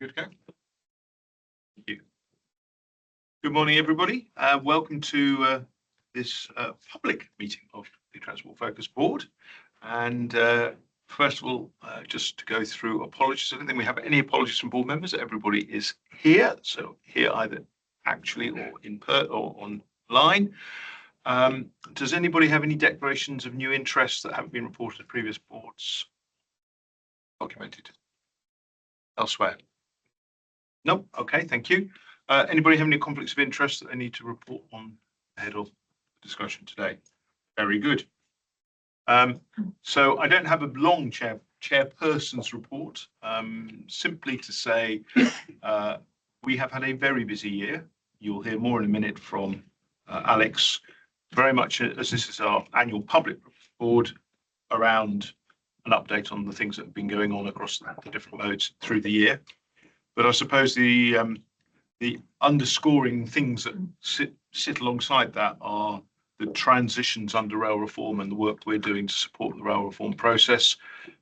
Good to go. Thank you. Good morning, everybody. Welcome to this public meeting of the Transport Focus Board. And first of all, just to go through apologies. I don't think we have any apologies from board members. Everybody is here, so here either actually or or online. Does anybody have any declarations of new interests that haven't been reported to previous boards? Documented elsewhere? No. Okay, thank you. Anybody have any conflicts of interest that they need to report on ahead of the discussion today? Very good. So I don't have a long chairperson's report. Simply to say, we have had a very busy year. You'll hear more in a minute from Alex, very much as this is our annual public board, around an update on the things that have been going on across the different modes through the year. But I suppose the underscoring things that sit alongside that are the transitions under rail reform and the work we're doing to support the rail reform process,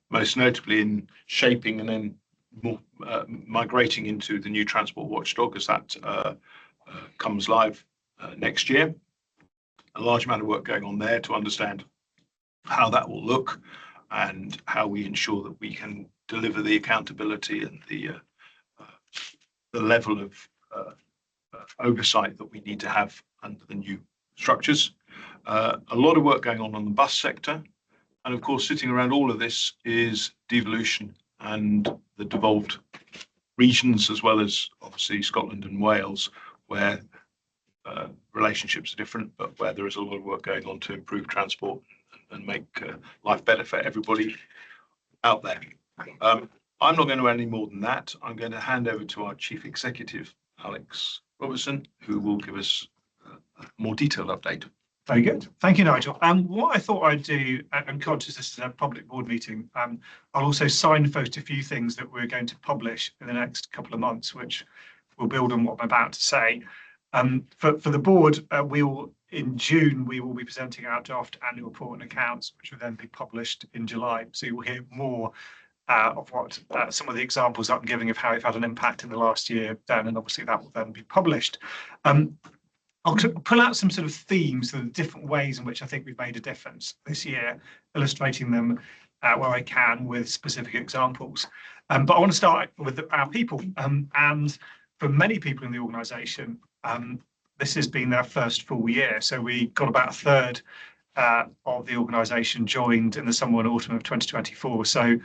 most notably in shaping and then more migrating into the new transport watchdog as that comes live next year. A large amount of work going on there to understand how that will look and how we ensure that we can deliver the accountability and the level of oversight that we need to have under the new structures. A lot of work going on the bus sector. And of course, sitting around all of this is devolution and the devolved regions, as well as obviously Scotland and Wales, where relationships are different, but where there is a lot of work going on to improve transport and make life better for everybody out there. I'm not going to add any more than that. I'm going to hand over to our Chief Executive, Alex Robertson, who will give us a more detailed update. Very good. Thank you, Nigel. What I thought I'd do, I'm conscious this is a public board meeting, I'll also signpost a few things that we're going to publish in the next couple of months, which will build on what I'm about to say. For the board, in June, we will be presenting our draft annual report and accounts, which will then be published in July. So you will hear more of what some of the examples I'm giving of how we've had an impact in the last year, and obviously that will then be published. I'll pull out some sort of themes of the different ways in which I think we've made a difference this year, illustrating them where I can with specific examples. But I want to start with our people. And for many people in the organisation, this has been their first full year. So we got about a third of the organisation joined in the summer and autumn of 2024. So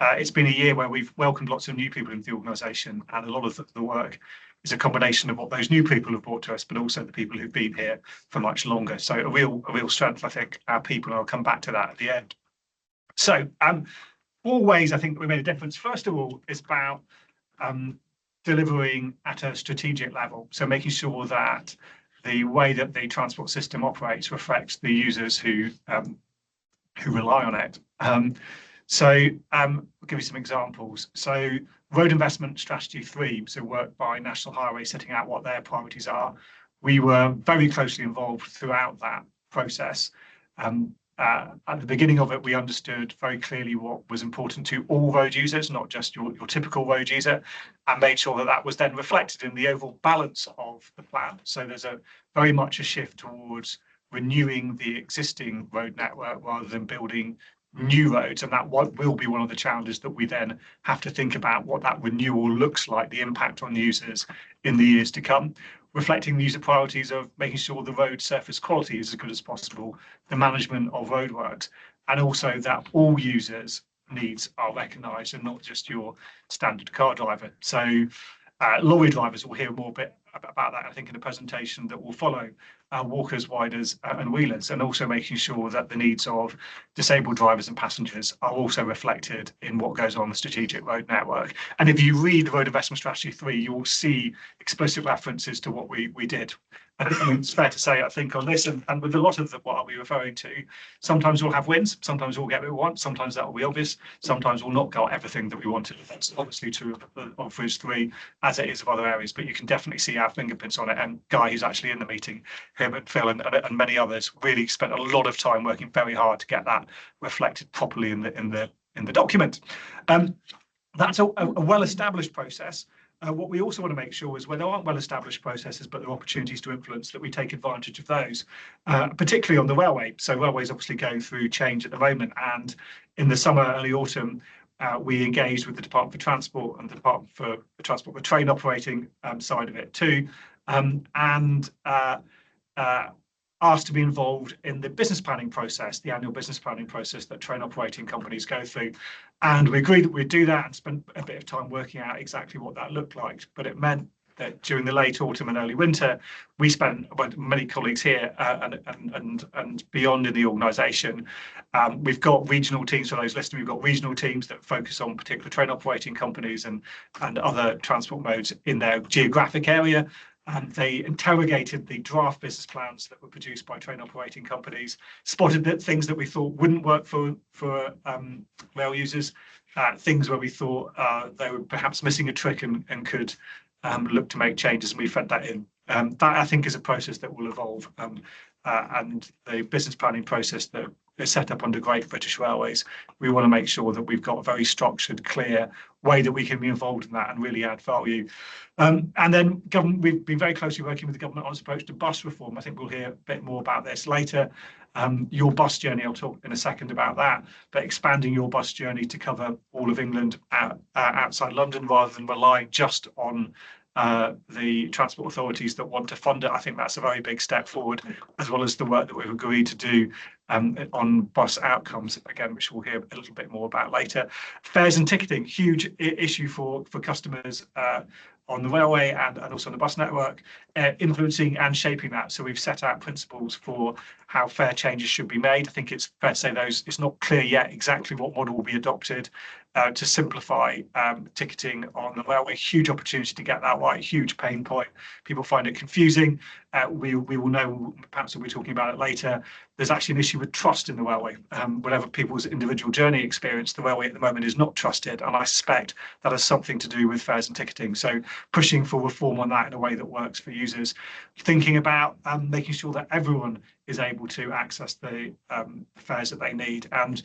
it's been a year where we've welcomed lots of new people into the organisation, and a lot of the work is a combination of what those new people have brought to us, but also the people who've been here for much longer. So a real strength, I think, our people, and I'll come back to that at the end. So 4 ways I think that we made a difference. First of all, is about delivering at a strategic level. So making sure that the way that the transport system operates reflects the users who rely on it. So I'll give you some examples. So Road Investment Strategy 3, so work by National Highways setting out what their priorities are. We were very closely involved throughout that process. At the beginning of it, we understood very clearly what was important to all road users, not just your typical road user, and made sure that that was then reflected in the overall balance of the plan. So there's very much a shift towards renewing the existing road network rather than building new roads, and that will be one of the challenges that we then have to think about, what that renewal looks like, the impact on users in the years to come, reflecting the user priorities of making sure the road surface quality is as good as possible, the management of roadworks, and also that all users' needs are recognised and not just your standard car driver. So lorry drivers will hear more bit about that, I think, in the presentation that will follow, walkers, riders and wheelers, and also making sure that the needs of disabled drivers and passengers are also reflected in what goes on the strategic road network. And if you read the Road Investment Strategy 3, you will see explicit references to what we did. I think it's fair to say, I think, on this, and with a lot of what I'll be referring to, sometimes we'll have wins, sometimes we'll get what we want, sometimes that will be obvious, sometimes we'll not get everything that we wanted. That's obviously true of Route 3, as it is of other areas, but you can definitely see our fingerprints on it. And Guy, who's actually in the meeting, him and Phil and many others, really spent a lot of time working very hard to get that reflected properly in the document. That's a well-established process. what we also want to make sure is when there aren't well-established processes, but there are opportunities to influence, that we take advantage of those, particularly on the railway. So railways obviously going through change at the moment, and in the summer, early autumn, we engaged with the Department for Transport and the Department for Transport, the train operating side of it too, and asked to be involved in the business planning process, the annual business planning process that train operating companies go through. And we agreed that we'd do that and spent a bit of time working out exactly what that looked like. But it meant that during the late autumn and early winter, we spent, many colleagues here and beyond in the organisation, we've got regional teams for those listening. We've got regional teams that focus on particular train operating companies and other transport modes in their geographic area. And they interrogated the draft business plans that were produced by train operating companies, spotted that things that we thought wouldn't work for rail users, things where we thought they were perhaps missing a trick and could look to make changes, and we fed that in. That, I think, is a process that will evolve, and the business planning process that is set up under Great British Railways, we want to make sure that we've got a very structured, clear way that we can be involved in that and really add value. And then we've been very closely working with the government on its approach to bus reform. I think we'll hear a bit more about this later. Your bus journey, I'll talk in a second about that, but expanding your bus journey to cover all of England outside London rather than relying just on the transport authorities that want to fund it. I think that's a very big step forward, as well as the work that we've agreed to do on bus outcomes, again, which we'll hear a little bit more about later. Fares and ticketing, huge issue for customers on the railway and also on the bus network, influencing and shaping that. So we've set out principles for how fare changes should be made. I think it's fair to say it's not clear yet exactly what model will be adopted to simplify ticketing on the railway. Huge opportunity to get that right, huge pain point. People find it confusing. We will know, perhaps we'll be talking about it later, there's actually an issue with trust in the railway. Whatever people's individual journey experience, the railway at the moment is not trusted, and I suspect that has something to do with fares and ticketing. So pushing for reform on that in a way that works for users, thinking about making sure that everyone is able to access the fares that they need. And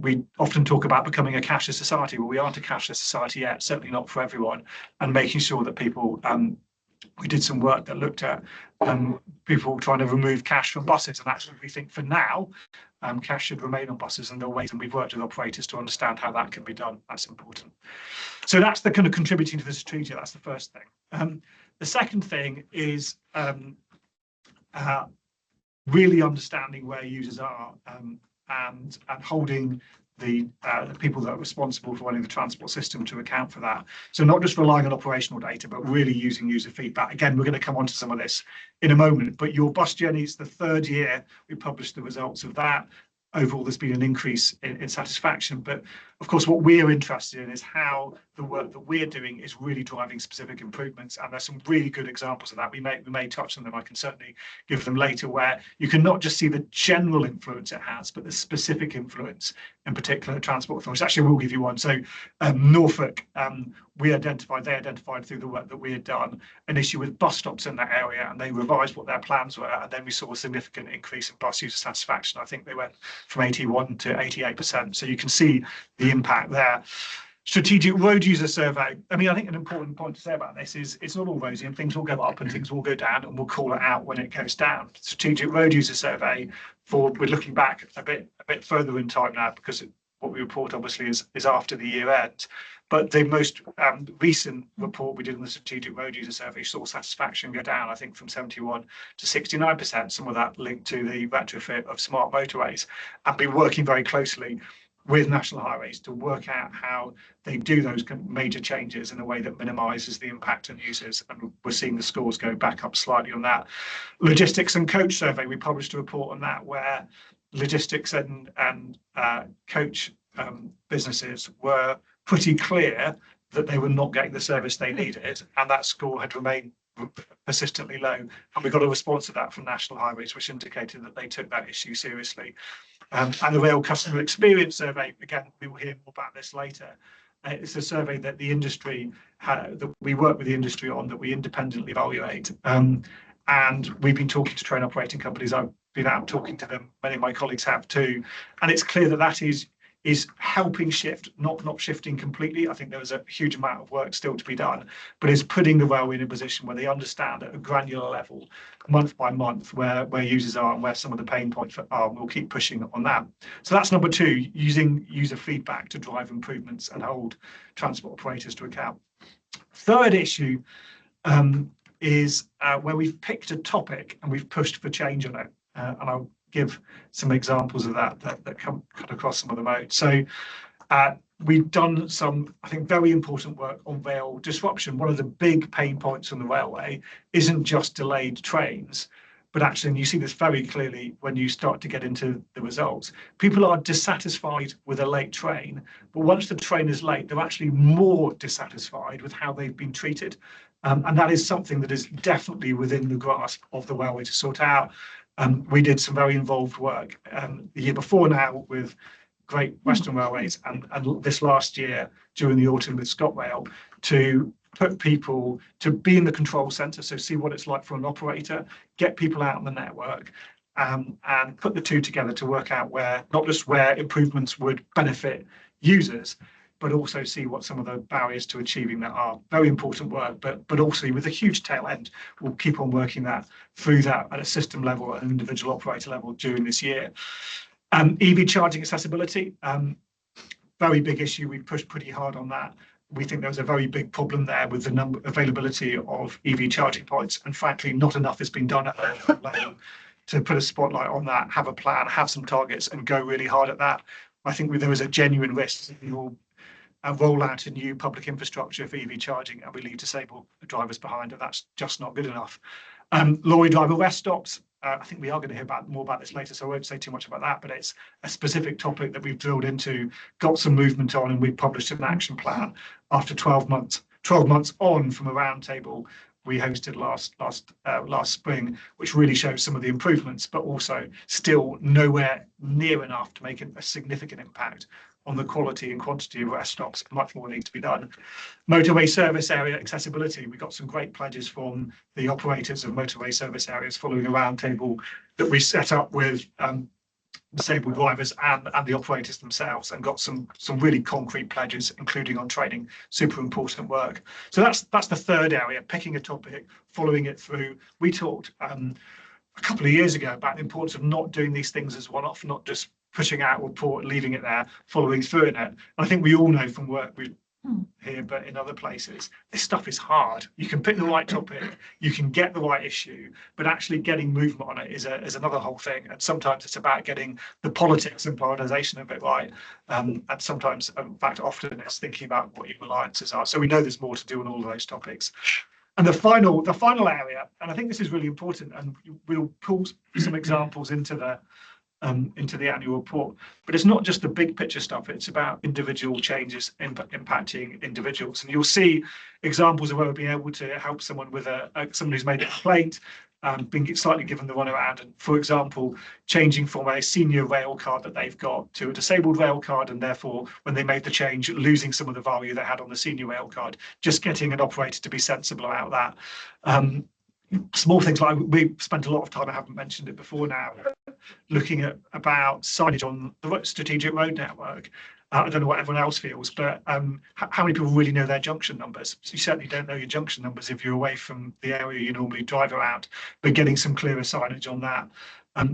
we often talk about becoming a cashless society. Well, we aren't a cashless society yet, certainly not for everyone, and making sure that people, we did some work that looked at people trying to remove cash from buses, and actually we think for now, cash should remain on buses, and there are ways, and we've worked with operators to understand how that can be done. That's important. So that's the kind of contributing to the strategy. That's the first thing. The second thing is really understanding where users are and holding the people that are responsible for running the transport system to account for that. So not just relying on operational data, but really using user feedback. Again, we're going to come on to some of this in a moment, but your bus journey is the third year we published the results of that. Overall, there's been an increase in satisfaction. But of course, what we're interested in is how the work that we're doing is really driving specific improvements. And there's some really good examples of that. We may touch on them. I can certainly give them later, where you can not just see the general influence it has, but the specific influence, in particular, transport authorities. Actually, we'll give you one. So Norfolk, they identified through the work that we had done an issue with bus stops in that area, and they revised what their plans were. And then we saw a significant increase in bus user satisfaction. I think they went from 81 to 88%. So you can see the impact there. Strategic road user survey. I mean, I think an important point to say about this is it's not all rosy, and things will go up and things will go down, and we'll call it out when it goes down. Strategic road user survey, we're looking back a bit further in time now, because what we report obviously is after the year end. But the most recent report we did in the strategic road user survey saw satisfaction go down, I think, from 71 to 69%. Some of that linked to the retrofit of smart motorways. I've been working very closely with National Highways to work out how they do those major changes in a way that minimises the impact on users, and we're seeing the scores go back up slightly on that. Logistics and coach survey, we published a report on that where logistics and coach businesses were pretty clear that they were not getting the service they needed, and that score had remained persistently low. And we got a response to that from National Highways, which indicated that they took that issue seriously. And the Rail Customer Experience Survey, again, we will hear more about this later. It's a survey that the industry that we work with the industry on, that we independently evaluate. And we've been talking to train operating companies. I've been out talking to them. Many of my colleagues have too. And it's clear that that is is helping shift, not shifting completely. I think there is a huge amount of work still to be done, but is putting the railway in a position where they understand at a granular level, month by month, where users are and where some of the pain points are. We'll keep pushing on that. So that's number two, using user feedback to drive improvements and hold transport operators to account. Third issue is where we've picked a topic and we've pushed for change on it. And I'll give some examples of that cut across some of the modes. So we've done some, I think, very important work on rail disruption. One of the big pain points on the railway isn't just delayed trains, but actually, and you see this very clearly when you start to get into the results, people are dissatisfied with a late train, but once the train is late, they're actually more dissatisfied with how they've been treated. And that is something that is definitely within the grasp of the railway to sort out. We did some very involved work the year before now with Great Western Railways and this last year during the autumn with ScotRail to put people to be in the control centre, so see what it's like for an operator, get people out on the network, and put the two together to work out where, not just where improvements would benefit users, but also see what some of the barriers to achieving that are. Very important work, but also with a huge tail end. We'll keep on working that through that at a system level, an individual operator level during this year. EV charging accessibility, very big issue. We've pushed pretty hard on that. We think there's a very big problem there with the availability of EV charging points, and frankly, not enough has been done at that level to put a spotlight on that, have a plan, have some targets, and go really hard at that. I think there is a genuine risk that you'll roll out a new public infrastructure for EV charging and we leave disabled drivers behind, and that's just not good enough. Lorry driver rest stops. I think we are going to hear more about this later, so I won't say too much about that, but it's a specific topic that we've drilled into, got some movement on, and we've published an action plan after 12 months on from a roundtable we hosted last spring, which really shows some of the improvements, but also still nowhere near enough to make a significant impact on the quality and quantity of rest stops. Much more needs to be done. Motorway service area accessibility. We got some great pledges from the operators of motorway service areas following a roundtable that we set up with disabled drivers and the operators themselves, and got some really concrete pledges, including on training. Super important work. So that's the third area, picking a topic, following it through. We talked a couple of years ago about the importance of not doing these things as one-off, not just pushing out a report, leaving it there, following through in it. And I think we all know from work we here, but in other places, this stuff is hard. You can pick the right topic, you can get the right issue, but actually getting movement on it is another whole thing. And sometimes it's about getting the politics and prioritization of it right. And sometimes, in fact, often it's thinking about what your alliances are. So we know there's more to do on all of those topics. And the final area, and I think this is really important, and we'll pull some examples into the annual report, but it's not just the big picture stuff, it's about individual changes impacting individuals. And you'll see examples of where we've been able to help someone with someone who's made a complaint, being slightly given the runaround, and for example, changing from a senior rail card that they've got to a disabled rail card, and therefore when they made the change, losing some of the value they had on the senior rail card, just getting an operator to be sensible about that. Small things like we spent a lot of time, I haven't mentioned it before now, looking at about signage on the strategic road network. I don't know what everyone else feels, but how many people really know their junction numbers? So you certainly don't know your junction numbers if you're away from the area you normally drive around, but getting some clearer signage on that.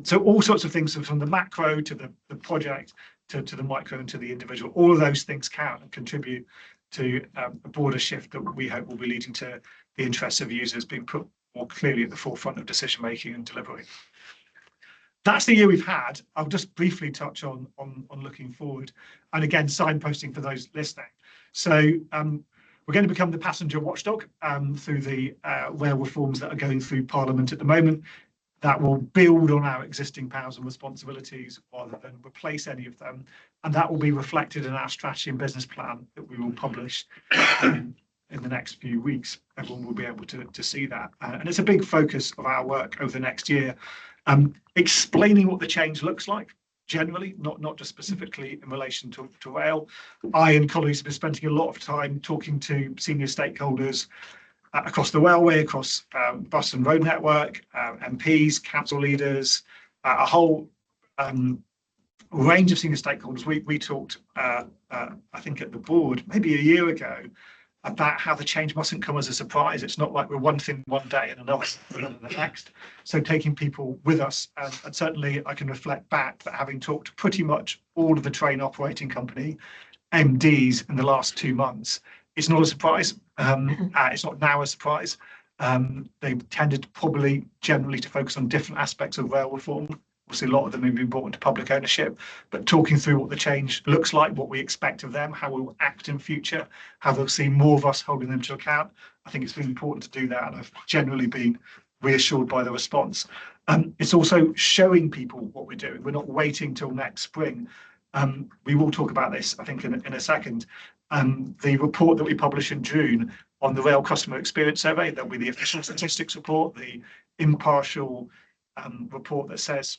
So all sorts of things, from the macro to the project to the micro and to the individual, all of those things count and contribute to a broader shift that we hope will be leading to the interests of users being put more clearly at the forefront of decision making and delivery. That's the year we've had. I'll just briefly touch on looking forward, and again, signposting for those listening. So we're going to become the passenger watchdog through the rail reforms that are going through Parliament at the moment. That will build on our existing powers and responsibilities rather than replace any of them, and that will be reflected in our strategy and business plan that we will publish in the next few weeks. Everyone will be able to see that. And it's a big focus of our work over the next year, explaining what the change looks like generally, not just specifically in relation to rail. I and colleagues have been spending a lot of time talking to senior stakeholders across the railway, across bus and road network, MPs, council leaders, a whole range of senior stakeholders. We talked, I think, at the board maybe a year ago about how the change mustn't come as a surprise. It's not like we're one thing one day and another the next. So taking people with us, and certainly I can reflect back that having talked to pretty much all of the train operating company MDs in the last 2 months, it's not a surprise. It's not now a surprise. They've tended probably generally to focus on different aspects of rail reform. Obviously, a lot of them have been brought into public ownership, but talking through what the change looks like, what we expect of them, how we'll act in future, how they'll see more of us holding them to account. I think it's been important to do that, and I've generally been reassured by the response. It's also showing people what we're doing. We're not waiting till next spring. We will talk about this, I think, in a second. The report that we publish in June on the rail customer experience survey, that'll be the official statistics report, the impartial report that says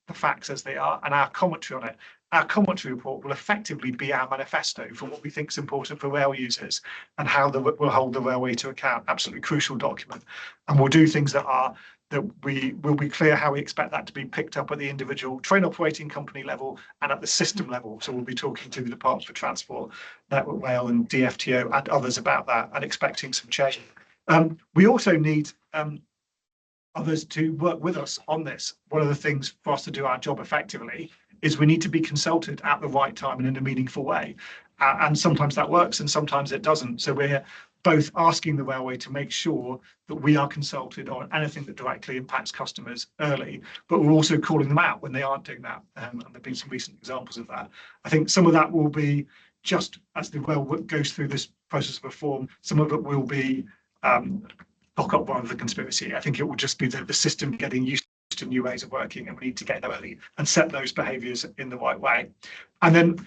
the facts as they are, and our commentary on it. Our commentary report will effectively be our manifesto for what we think is important for rail users and how we'll hold the railway to account. Absolutely crucial document. And we'll do things that we will be clear how we expect that to be picked up at the individual train operating company level and at the system level. So we'll be talking to the Department for Transport, Network Rail and DFTO and others about that and expecting some change. We also need others to work with us on this. One of the things for us to do our job effectively is we need to be consulted at the right time and in a meaningful way. And sometimes that works and sometimes it doesn't. So we're both asking the railway to make sure that we are consulted on anything that directly impacts customers early, but we're also calling them out when they aren't doing that. And there have been some recent examples of that. I think some of that will be just as the rail goes through this process of reform, some of it will be lock up one of the conspiracy. I think it will just be the system getting used to new ways of working, and we need to get there early and set those behaviours in the right way. And then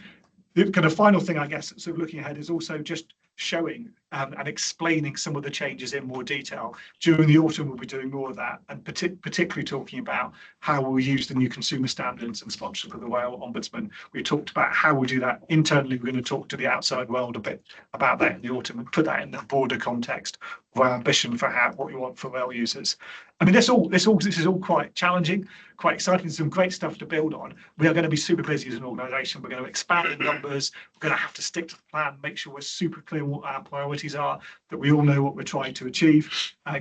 the kind of final thing, I guess, sort of looking ahead is also just showing and explaining some of the changes in more detail. During the autumn, we'll be doing more of that, and particularly talking about how we'll use the new consumer standards and sponsorship of the Rail Ombudsman. We talked about how we do that internally. We're going to talk to the outside world a bit about that in the autumn and put that in the broader context of our ambition for what we want for rail users. I mean, this is all quite challenging, quite exciting. Some great stuff to build on. We are going to be super busy as an organisation. We're going to expand in numbers. We're going to have to stick to the plan, make sure we're super clear what our priorities are, that we all know what we're trying to achieve,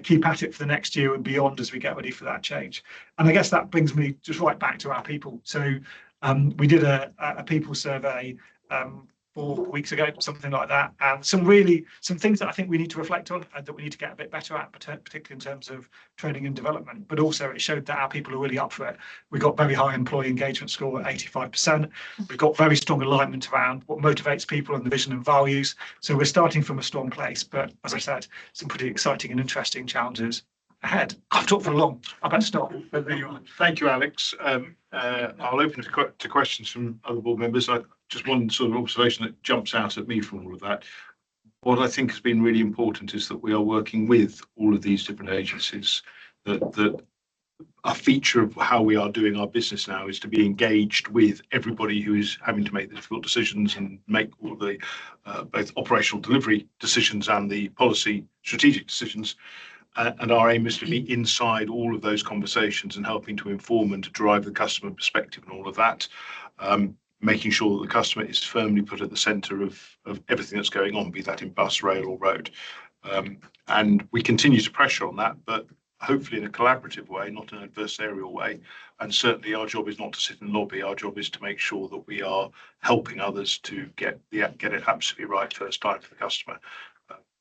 keep at it for the next year and beyond as we get ready for that change. And I guess that brings me just right back to our people. So we did a people survey 4 weeks ago, something like that, and some things that I think we need to reflect on and that we need to get a bit better at, particularly in terms of training and development. But also it showed that our people are really up for it. We got very high employee engagement score at 85%. We've got very strong alignment around what motivates people and the vision and values. So we're starting from a strong place, but as I said, some pretty exciting and interesting challenges ahead. I've talked for long. I better stop. But there you are. Thank you, Alex. I'll open to questions from other board members. Just one sort of observation that jumps out at me from all of that. What I think has been really important is that we are working with all of these different agencies. That a feature of how we are doing our business now is to be engaged with everybody who is having to make the difficult decisions and make all the both operational delivery decisions and the policy strategic decisions. And our aim is to be inside all of those conversations and helping to inform and to drive the customer perspective and all of that, making sure that the customer is firmly put at the centre of everything that's going on, be that in bus, rail or road. And we continue to pressure on that, but hopefully in a collaborative way, not an adversarial way. And certainly our job is not to sit and lobby. Our job is to make sure that we are helping others to get it absolutely right first time for the customer.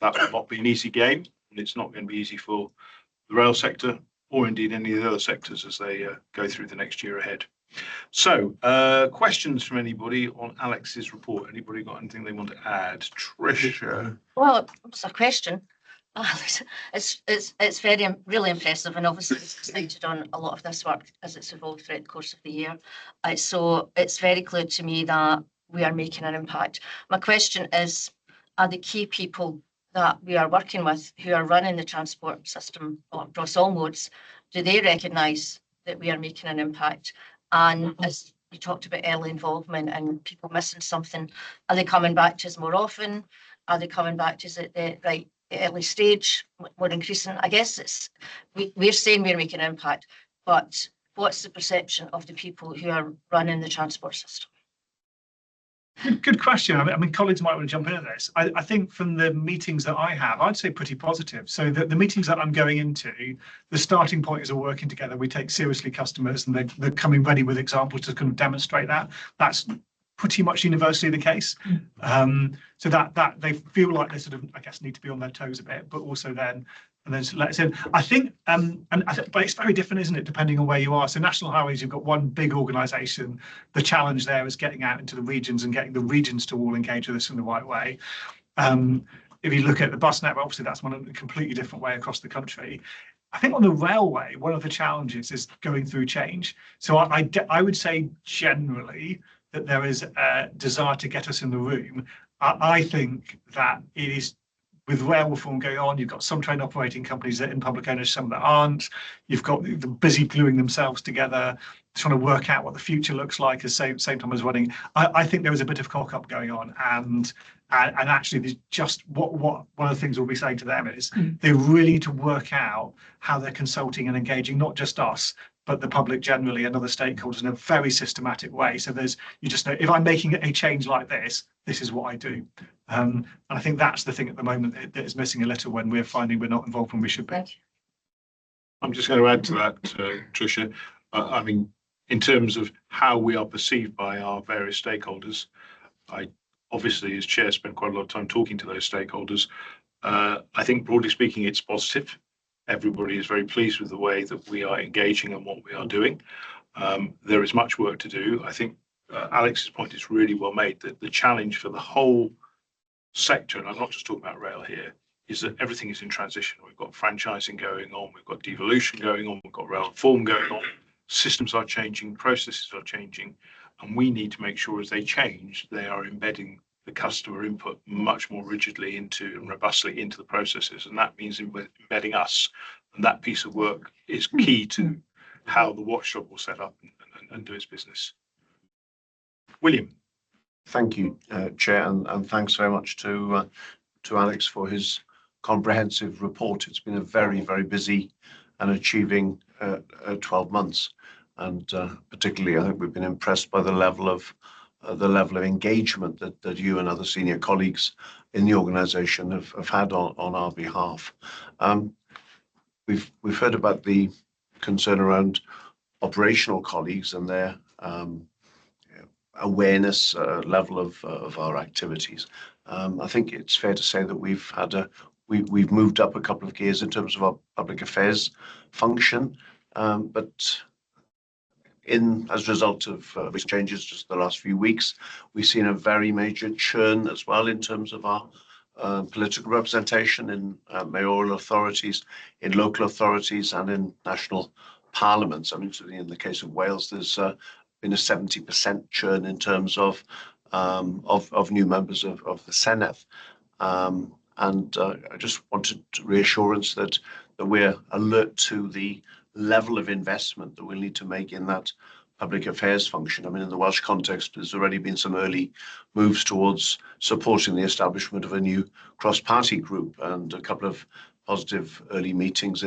That will not be an easy game. And it's not going to be easy for the rail sector or indeed any of the other sectors as they go through the next year ahead. So questions from anybody on Alex's report? Anybody got anything they want to add? Tricia? Well, it's a question. It's really impressive, and obviously it's excited on a lot of this work as it's evolved throughout the course of the year. So it's very clear to me that we are making an impact. My question is, are the key people that we are working with who are running the transport system across all modes, do they recognise that we are making an impact? And as you talked about early involvement and people missing something, are they coming back to us more often? Are they coming back to us at the right early stage? We're increasing. I guess we're saying we're making an impact, but what's the perception of the people who are running the transport system? Good question. I mean, colleagues might want to jump into this. I think from the meetings that I have, I'd say pretty positive. So the meetings that I'm going into, the starting point is all working together. We take seriously customers, and they're coming ready with examples to kind of demonstrate that. That's pretty much universally the case. So that they feel like they sort of, I guess, need to be on their toes a bit, but also then let us in. I think, but it's very different, isn't it, depending on where you are. So National Highways, you've got one big organisation. The challenge there is getting out into the regions and getting the regions to all engage with us in the right way. If you look at the bus network, obviously that's a completely different way across the country. I think on the railway, one of the challenges is going through change. So I would say generally that there is a desire to get us in the room. I think that it is, with rail reform going on, you've got some train operating companies that are in public ownership, some that aren't. You've got the busy gluing themselves together, trying to work out what the future looks like at the same time as running. I think there is a bit of cock up going on, and actually there's just one of the things we'll be saying to them is they really need to work out how they're consulting and engaging not just us, but the public generally and other stakeholders in a very systematic way. So you just know, if I'm making a change like this is what I do. And I think that's the thing at the moment that is missing a little when we're finding we're not involved when we should be. I'm just going to add to that, Tricia. I mean, in terms of how we are perceived by our various stakeholders, I obviously, as chair, spent quite a lot of time talking to those stakeholders. I think broadly speaking, it's positive. Everybody is very pleased with the way that we are engaging and what we are doing. There is much work to do. I think Alex's point is really well made, that the challenge for the whole sector, and I'm not just talking about rail here, is that everything is in transition. We've got franchising going on, we've got devolution going on, we've got rail reform going on. Systems are changing, processes are changing, and we need to make sure as they change, they are embedding the customer input much more rigidly and robustly into the processes, and that means embedding us. And that piece of work is key to how the watchdog will set up and do its business. William. Thank you, Chair, and thanks very much to Alex for his comprehensive report. It's been a very, very busy and achieving 12 months, and particularly I think we've been impressed by the level of engagement that you and other senior colleagues in the organisation have had on our behalf. We've heard about the concern around operational colleagues and their awareness level of our activities. I think it's fair to say that we've moved up a couple of gears in terms of our public affairs function, but as a result of recent changes just the last few weeks, we've seen a very major churn as well in terms of our political representation in mayoral authorities, in local authorities, and in national parliaments. I mean, in the case of Wales, there's been a 70% churn in terms of new members of the Senedd. And I just wanted reassurance that we're alert to the level of investment that we'll need to make in that public affairs function. I mean, in the Welsh context, there's already been some early moves towards supporting the establishment of a new cross-party group and a couple of positive early meetings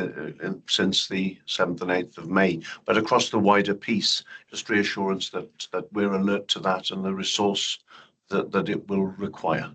since the 7th and 8th of May. But across the wider piece, just reassurance that we're alert to that and the resource that it will require.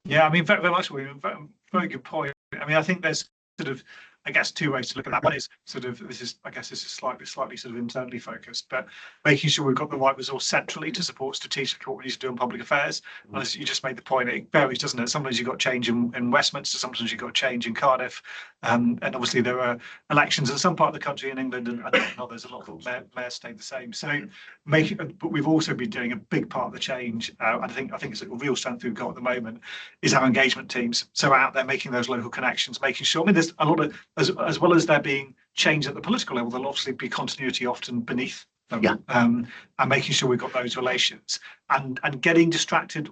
Yeah, I mean, very much. Very good point. I mean, I think there's sort of, I guess, two ways to look at that. One is sort of, this is slightly sort of internally focused, but making sure we've got the right resource centrally to support strategically what we need to do in public affairs. And as you just made the point, it varies, doesn't it? Sometimes you've got change in Westminster, sometimes you've got change in Cardiff. And obviously there are elections in some part of the country in England and others, a lot of mayors stayed the same. So but we've also been doing a big part of the change. I think it's a real strength we've got at the moment is our engagement teams. So out there making those local connections, making sure, I mean, there's a lot of, as well as there being change at the political level, there'll obviously be continuity often beneath them. Yeah. And making sure we've got those relations and getting distracted,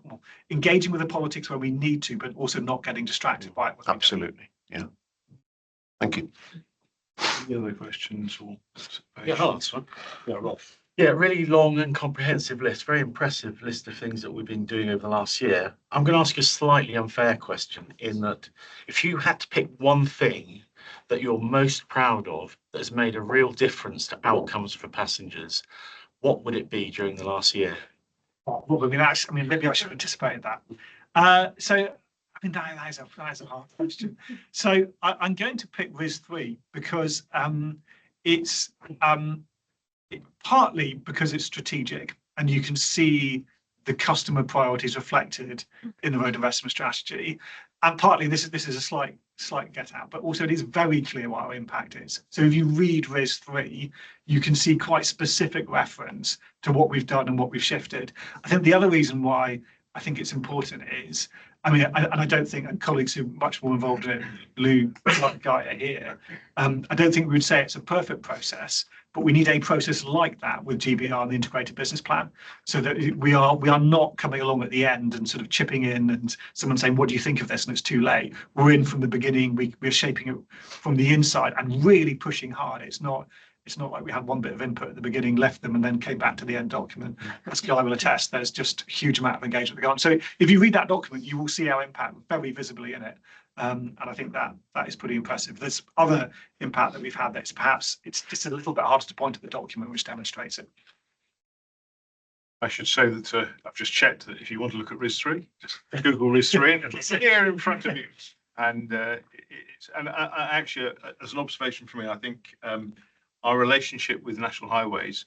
engaging with the politics where we need to, but also not getting distracted by it. Absolutely. Yeah. Thank you. Any other questions or? Yeah, that's fine. Yeah, Rolf. Yeah, really long and comprehensive list, very impressive list of things that we've been doing over the last year. I'm going to ask you a slightly unfair question in that if you had to pick one thing that you're most proud of that has made a real difference to outcomes for passengers, what would it be during the last year? Well, I mean, maybe I should have anticipated that. So, I mean, that is a hard question. So, I'm going to pick RIS3 because it's partly because it's strategic and you can see the customer priorities reflected in the road investment strategy, and partly this is a slight get out, but also it is very clear what our impact is. So if you read RIS3, you can see quite specific reference to what we've done and what we've shifted. I think the other reason why I think it's important is, I mean, and I don't think colleagues who are much more involved in it, Lou, like Guy, are here. I don't think we would say it's a perfect process, but we need a process like that with GBR and the integrated business plan, so that we are not coming along at the end and sort of chipping in and someone saying, what do you think of this? And it's too late. We're in from the beginning. We're shaping it from the inside and really pushing hard. It's not like we had one bit of input at the beginning, left them, and then came back to the end document. As Guy will attest, there's just a huge amount of engagement going on. So if you read that document, you will see our impact very visibly in it. And I think that is pretty impressive. There's other impact that we've had that's perhaps it's just a little bit harder to point at the document which demonstrates it. I should say that I've just checked that if you want to look at RIS3, just Google RIS3 and it's here in front of you. And actually, as an observation for me, I think our relationship with National Highways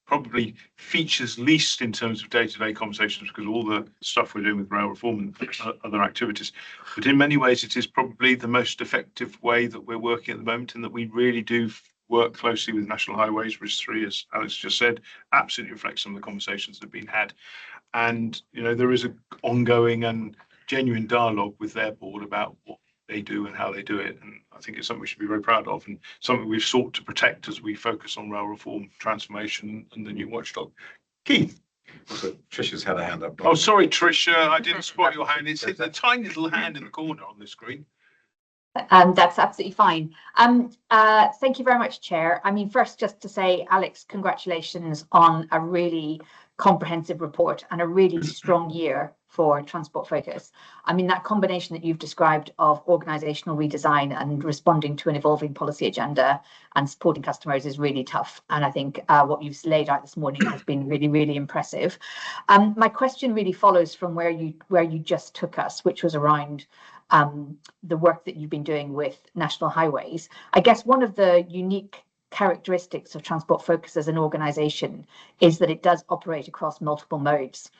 probably features least in terms of day-to-day conversations because all the stuff we're doing with rail reform and other activities. But in many ways, it is probably the most effective way that we're working at the moment, in that we really do work closely with National Highways. RIS3, as Alex just said, absolutely reflects some of the conversations that have been had. And, you know, there is an ongoing and genuine dialogue with their board about what they do and how they do it. And I think it's something we should be very proud of and something we've sought to protect as we focus on rail reform, transformation and the new watchdog. Keith. So Trisha's had a hand up. Oh, sorry, Trisha, I didn't spot your hand. It's a tiny little hand in the corner on the screen. That's absolutely fine. Thank you very much, Chair. I mean, first, just to say, Alex, congratulations on a really comprehensive report and a really strong year for Transport Focus. I mean, that combination that you've described of organisational redesign and responding to an evolving policy agenda and supporting customers is really tough. And I think what you've laid out this morning has been really, really impressive. My question really follows from where you just took us, which was around the work that you've been doing with National Highways. I guess one of the unique characteristics of Transport Focus as an organisation is that it does operate across multiple modes.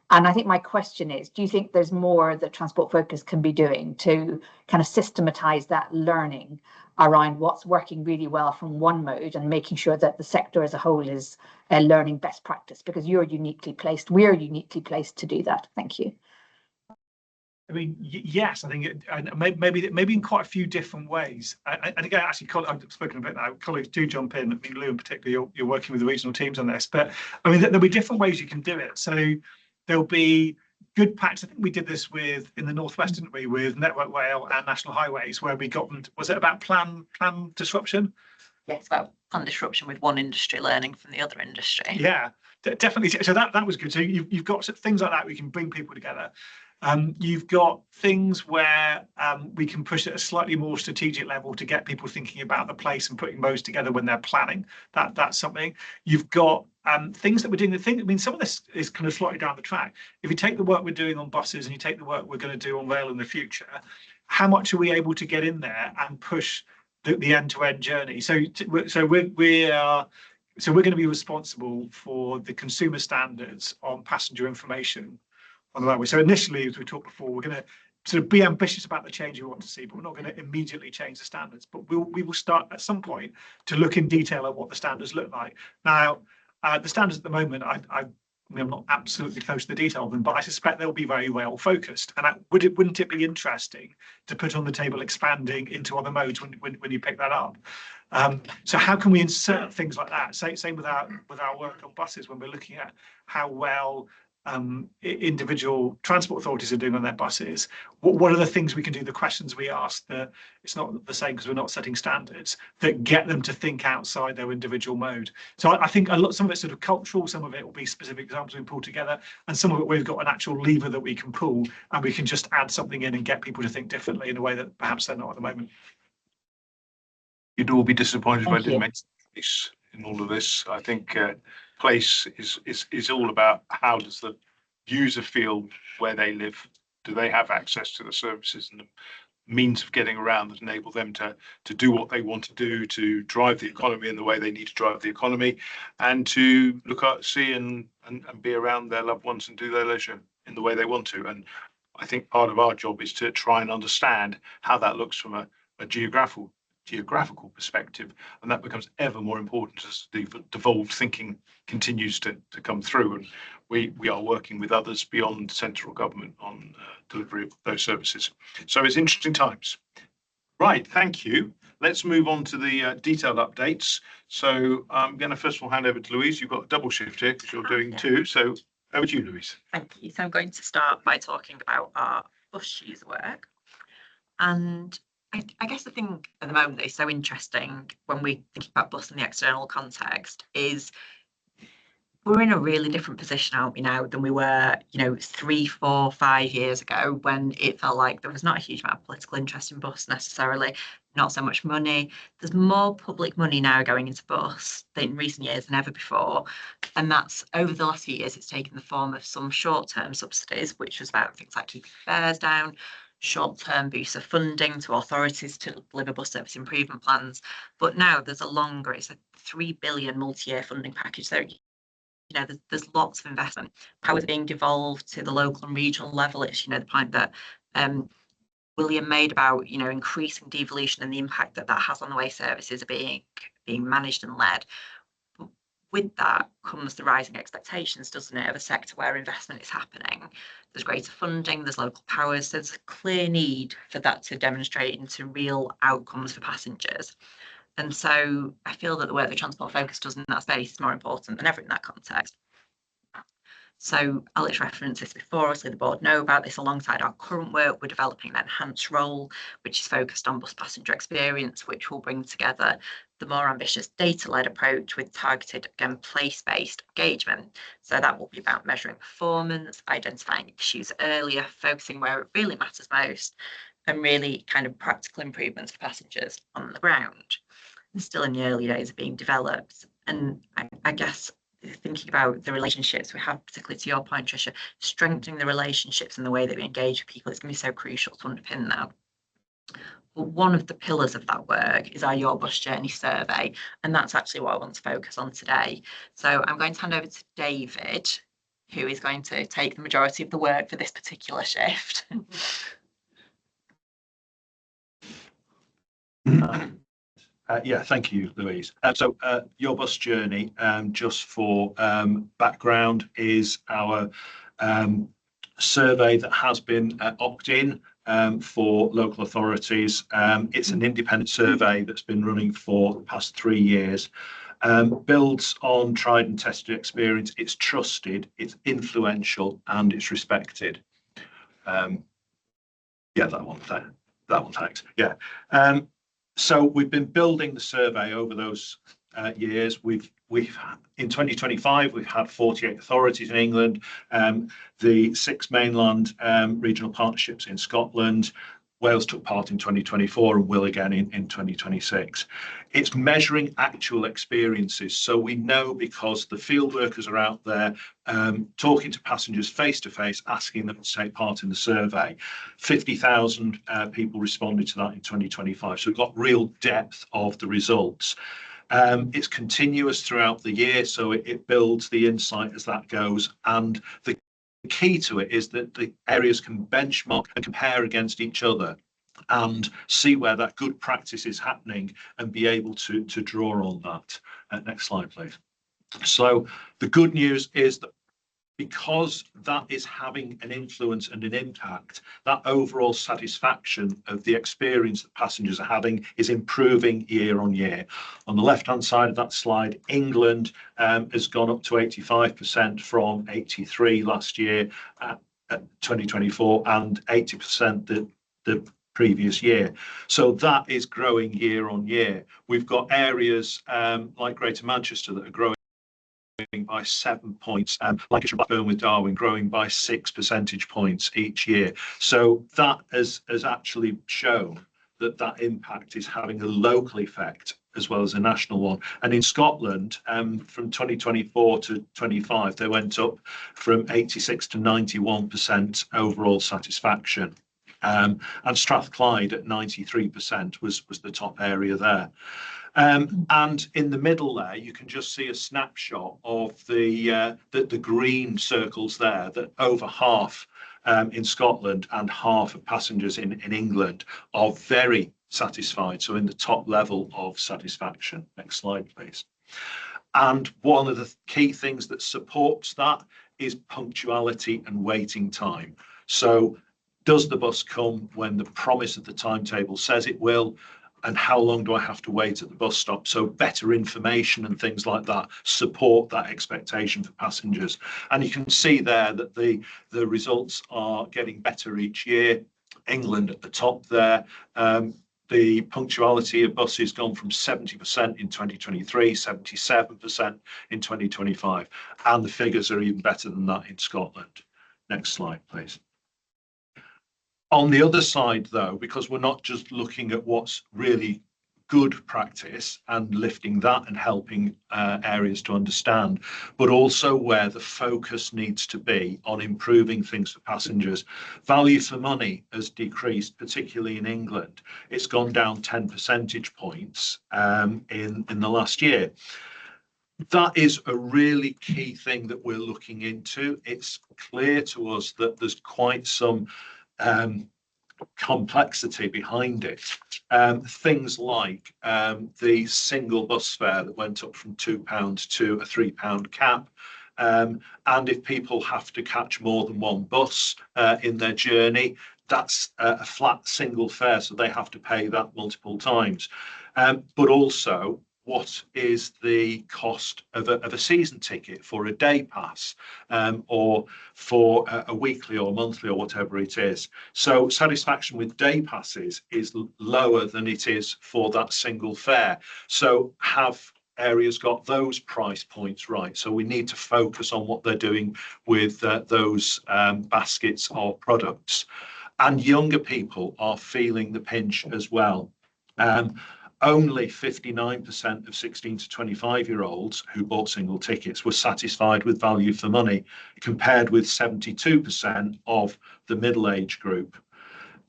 And I think my question is, do you think there's more that Transport Focus can be doing to kind of systematise that learning around what's working really well from one mode and making sure that the sector as a whole is learning best practice? Because we're uniquely placed to do that. Thank you. I mean, yes, I think maybe in quite a few different ways. And again, actually, I've spoken a bit now. Colleagues do jump in. I mean, Lou, in particular, you're working with the regional teams on this. But I mean, there'll be different ways you can do it. So there'll be good packs. I think we did this in the Northwest, didn't we, with Network Rail and National Highways, where we got them. Was it about plan disruption? Yes, about plan disruption with one industry learning from the other industry. Yeah, definitely. So that was good. So you've got things like that. We can bring people together. You've got things where we can push at a slightly more strategic level to get people thinking about the place and putting modes together when they're planning. That's something. You've got things that we're doing. I mean, some of this is kind of slightly down the track. If you take the work we're doing on buses and you take the work we're going to do on rail in the future, how much are we able to get in there and push the end-to-end journey? So we're going to be responsible for the consumer standards on passenger information on the railway. So initially, as we talked before, we're going to sort of be ambitious about the change we want to see, but we're not going to immediately change the standards. But we will start at some point to look in detail at what the standards look like. Now, the standards at the moment, I mean, I'm not absolutely close to the detail of them, but I suspect they'll be very well focused. And wouldn't it be interesting to put on the table expanding into other modes when you pick that up? So how can we insert things like that? Same with our work on buses when we're looking at how well individual transport authorities are doing on their buses. What are the things we can do, the questions we ask, that it's not the same because we're not setting standards, that get them to think outside their individual mode. So I think some of it's sort of cultural, some of it will be specific examples we pull together, and some of it we've got an actual lever that we can pull and we can just add something in and get people to think differently in a way that perhaps they're not at the moment. you'd all be disappointed if I Thank didn't you. mention place in all of this. I think place is all about how does the user feel where they live? Do they have access to the services and the means of getting around that enable them to do what they want to do, to drive the economy in the way they need to drive the economy, and to look out, see and be around their loved ones and do their leisure in the way they want to. And I think part of our job is to try and understand how that looks from a geographical perspective, and that becomes ever more important as the devolved thinking continues to come through. And we are working with others beyond central government on delivery of those services. So it's interesting times. Right, thank you. Let's move on to the detailed updates. So I'm going to first of all hand over to Louise. You've got a double shift here because you're doing two. So over to you, Louise. Thank you. So I'm going to start by talking about our bus user work. And I guess the thing at the moment that is so interesting when we think about bus in the external context is we're in a really different position, aren't we, now than we were, 3, 4, 5 years ago, when it felt like there was not a huge amount of political interest in bus necessarily, not so much money. There's more public money now going into bus in recent years than ever before. And that's over the last few years, it's taken the form of some short-term subsidies, which was about things like keeping fares down, short-term boosts of funding to authorities to deliver bus service improvement plans. But now there's it's a 3 billion multi-year funding package. So there's lots of investment. Powers being devolved to the local and regional level. It's, the point that William made about, increasing devolution and the impact that has on the way services are being managed and led. But with that comes the rising expectations, doesn't it, of a sector where investment is happening. There's greater funding, there's local powers. There's a clear need for that to demonstrate into real outcomes for passengers. And so I feel that the work that Transport Focus does in that space is more important than ever in that context. So Alex referenced this before, obviously the board know about this. Alongside our current work, we're developing an enhanced role, which is focused on bus passenger experience, which will bring together the more ambitious data-led approach with targeted, again, place-based engagement. So that will be about measuring performance, identifying issues earlier, focusing where it really matters most, and really kind of practical improvements for passengers on the ground. And still in the early days of being developed. And I guess thinking about the relationships we have, particularly to your point, Tricia, strengthening the relationships and the way that we engage with people is going to be so crucial to underpin that. But one of the pillars of that work is our Your Bus Journey survey, and that's actually what I want to focus on today. So I'm going to hand over to David, who is going to take the majority of the work for this particular shift. Yeah, thank you, Louise. So Your Bus Journey, just for background, is our survey that has been opt-in for local authorities. It's an independent survey that's been running for the past 3 years. Builds on tried and tested experience. It's trusted, it's influential, and it's respected. Yeah, that one, thanks. Yeah. So we've been building the survey over those years. We've in 2025 we've had 48 authorities in England, the 6 mainland regional partnerships in Scotland. Wales took part in 2024 and will again in 2026. It's measuring actual experiences. So we know because the field workers are out there talking to passengers face to face, asking them to take part in the survey. 50,000 people responded to that in 2025. So we've got real depth of the results. It's continuous throughout the year, so it builds the insight as that goes. And the key to it is that the areas can benchmark and compare against each other and see where that good practice is happening and be able to draw on that. Next slide, please. So the good news is that because that is having an influence and an impact, that overall satisfaction of the experience that passengers are having is improving year on year. On the left-hand side of that slide, England has gone up to 85% from 83 last year at 2024 and 80% the previous year. So that is growing year on year. We've got areas like Greater Manchester that are growing by 7 points, Lancashire, Blackburn with Darwin growing by 6 percentage points each year. So that has actually shown that that impact is having a local effect as well as a national one. And in Scotland, from 2024 to 25, they went up from 86 to 91% overall satisfaction. And Strathclyde at 93% was the top area there. And in the middle there, you can just see a snapshot of the green circles there, that over half in Scotland and half of passengers in England are very satisfied. So in the top level of satisfaction. Next slide, please. And one of the key things that supports that is punctuality and waiting time. So does the bus come when the promise of the timetable says it will? And how long do I have to wait at the bus stop? So better information and things like that support that expectation for passengers. And you can see there that the results are getting better each year. England at the top there. The punctuality of buses gone from 70% in 2023, 77% in 2025. And the figures are even better than that in Scotland. Next slide, please. On the other side, though, because we're not just looking at what's really good practice and lifting that and helping areas to understand, but also where the focus needs to be on improving things for passengers. Value for money has decreased, particularly in England. It's gone down 10 percentage points in the last year. That is a really key thing that we're looking into. It's clear to us that there's quite some complexity behind it. Things like the single bus fare that went up from £2 to a £3 cap. And if people have to catch more than one bus in their journey, that's a flat single fare, so they have to pay that multiple times. But also, what is the cost of a season ticket for a day pass or for a weekly or monthly or whatever it is. So satisfaction with day passes is lower than it is for that single fare. So have areas got those price points right? So we need to focus on what they're doing with those baskets of products. And younger people are feeling the pinch as well. Only 59% of 16 to 25-year-olds who bought single tickets were satisfied with value for money, compared with 72% of the middle age group.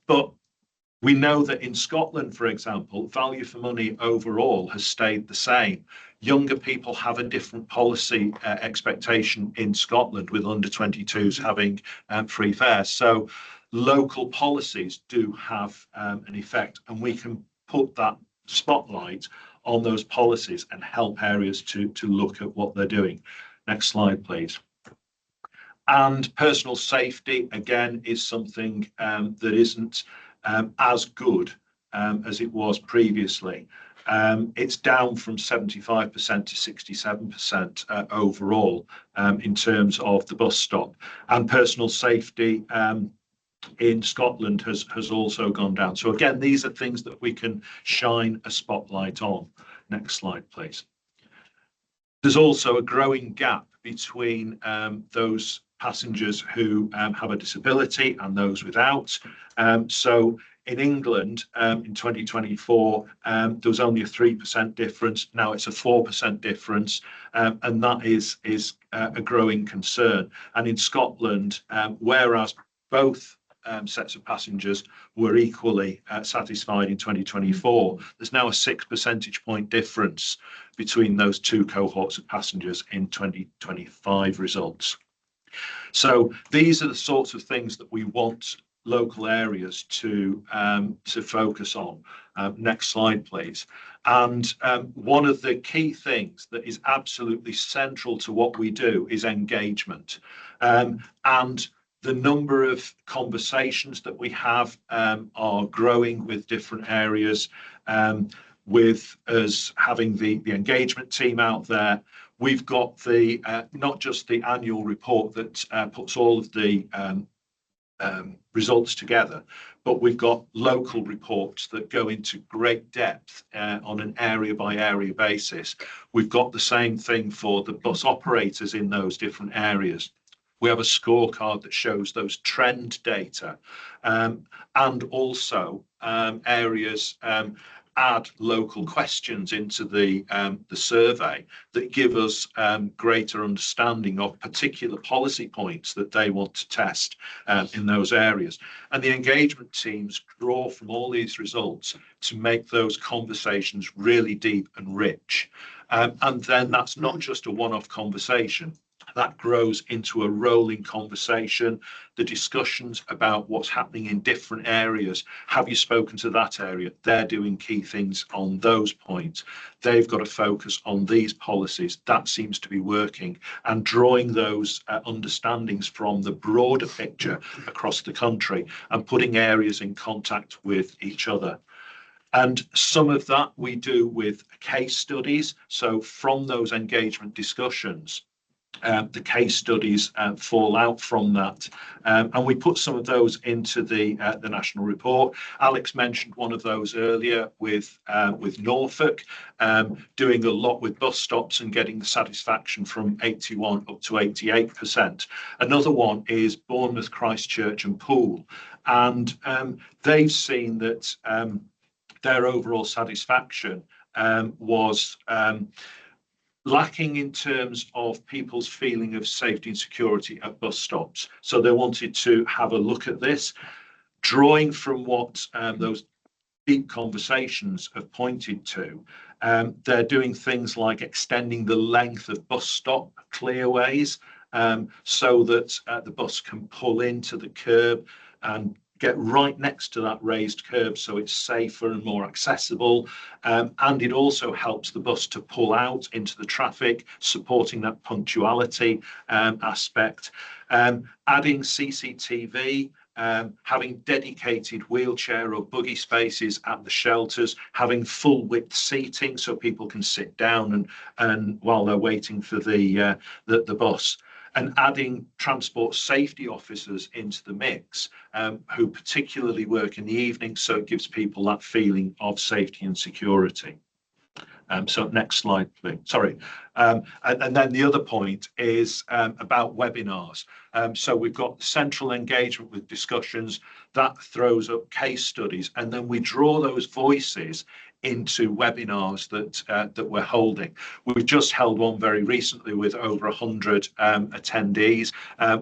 But we know that in Scotland, for example, value for money overall has stayed the same. Younger people have a different policy expectation in Scotland, with under 22s having free fares. So local policies do have an effect, and we can put that spotlight on those policies and help areas to look at what they're doing. Next slide, please. And personal safety, again, is something that isn't as good as it was previously. It's down from 75% to 67% overall in terms of the bus stop. And personal safety in Scotland has also gone down. So again, these are things that we can shine a spotlight on. Next slide, please. There's also a growing gap between those passengers who have a disability and those without. So in England, in 2024, there was only a 3% difference. Now it's a 4% difference, and that is a growing concern. And in Scotland, whereas both sets of passengers were equally satisfied in 2024, there's now a 6 percentage point difference between those two cohorts of passengers in 2025 results. So these are the sorts of things that we want local areas to focus on. Next slide, please. And one of the key things that is absolutely central to what we do is engagement. And the number of conversations that we have are growing with different areas, with us having the engagement team out there. We've got the not just the annual report that puts all of the results together, but we've got local reports that go into great depth on an area by area basis. We've got the same thing for the bus operators in those different areas. We have a scorecard that shows those trend data, and also areas add local questions into the survey that give us greater understanding of particular policy points that they want to test in those areas. And the engagement teams draw from all these results to make those conversations really deep and rich. And then that's not just a one-off conversation. That grows into a rolling conversation, the discussions about what's happening in different areas. Have you spoken to that area? They're doing key things on those points. They've got to focus on these policies. That seems to be working, and drawing those understandings from the broader picture across the country and putting areas in contact with each other. And some of that we do with case studies. So from those engagement discussions, the case studies fall out from that, and we put some of those into the national report. Alex mentioned one of those earlier with Norfolk, doing a lot with bus stops and getting the satisfaction from 81 up to 88%. Another one is Bournemouth, Christchurch and Poole, and they've seen that their overall satisfaction was lacking in terms of people's feeling of safety and security at bus stops. So they wanted to have a look at this, drawing from what those deep conversations have pointed to. They're doing things like extending the length of bus stop clearways, so that the bus can pull into the curb and get right next to that raised curb, so it's safer and more accessible. And it also helps the bus to pull out into the traffic, supporting that punctuality aspect. Adding CCTV, having dedicated wheelchair or buggy spaces at the shelters, having full width seating so people can sit down and while they're waiting for the bus. And adding transport safety officers into the mix, who particularly work in the evening, so it gives people that feeling of safety and security. So next slide, please. Sorry. And then the other point is about webinars. So we've got central engagement with discussions that throws up case studies, and then we draw those voices into webinars that we're holding. We've just held one very recently with over 100 attendees,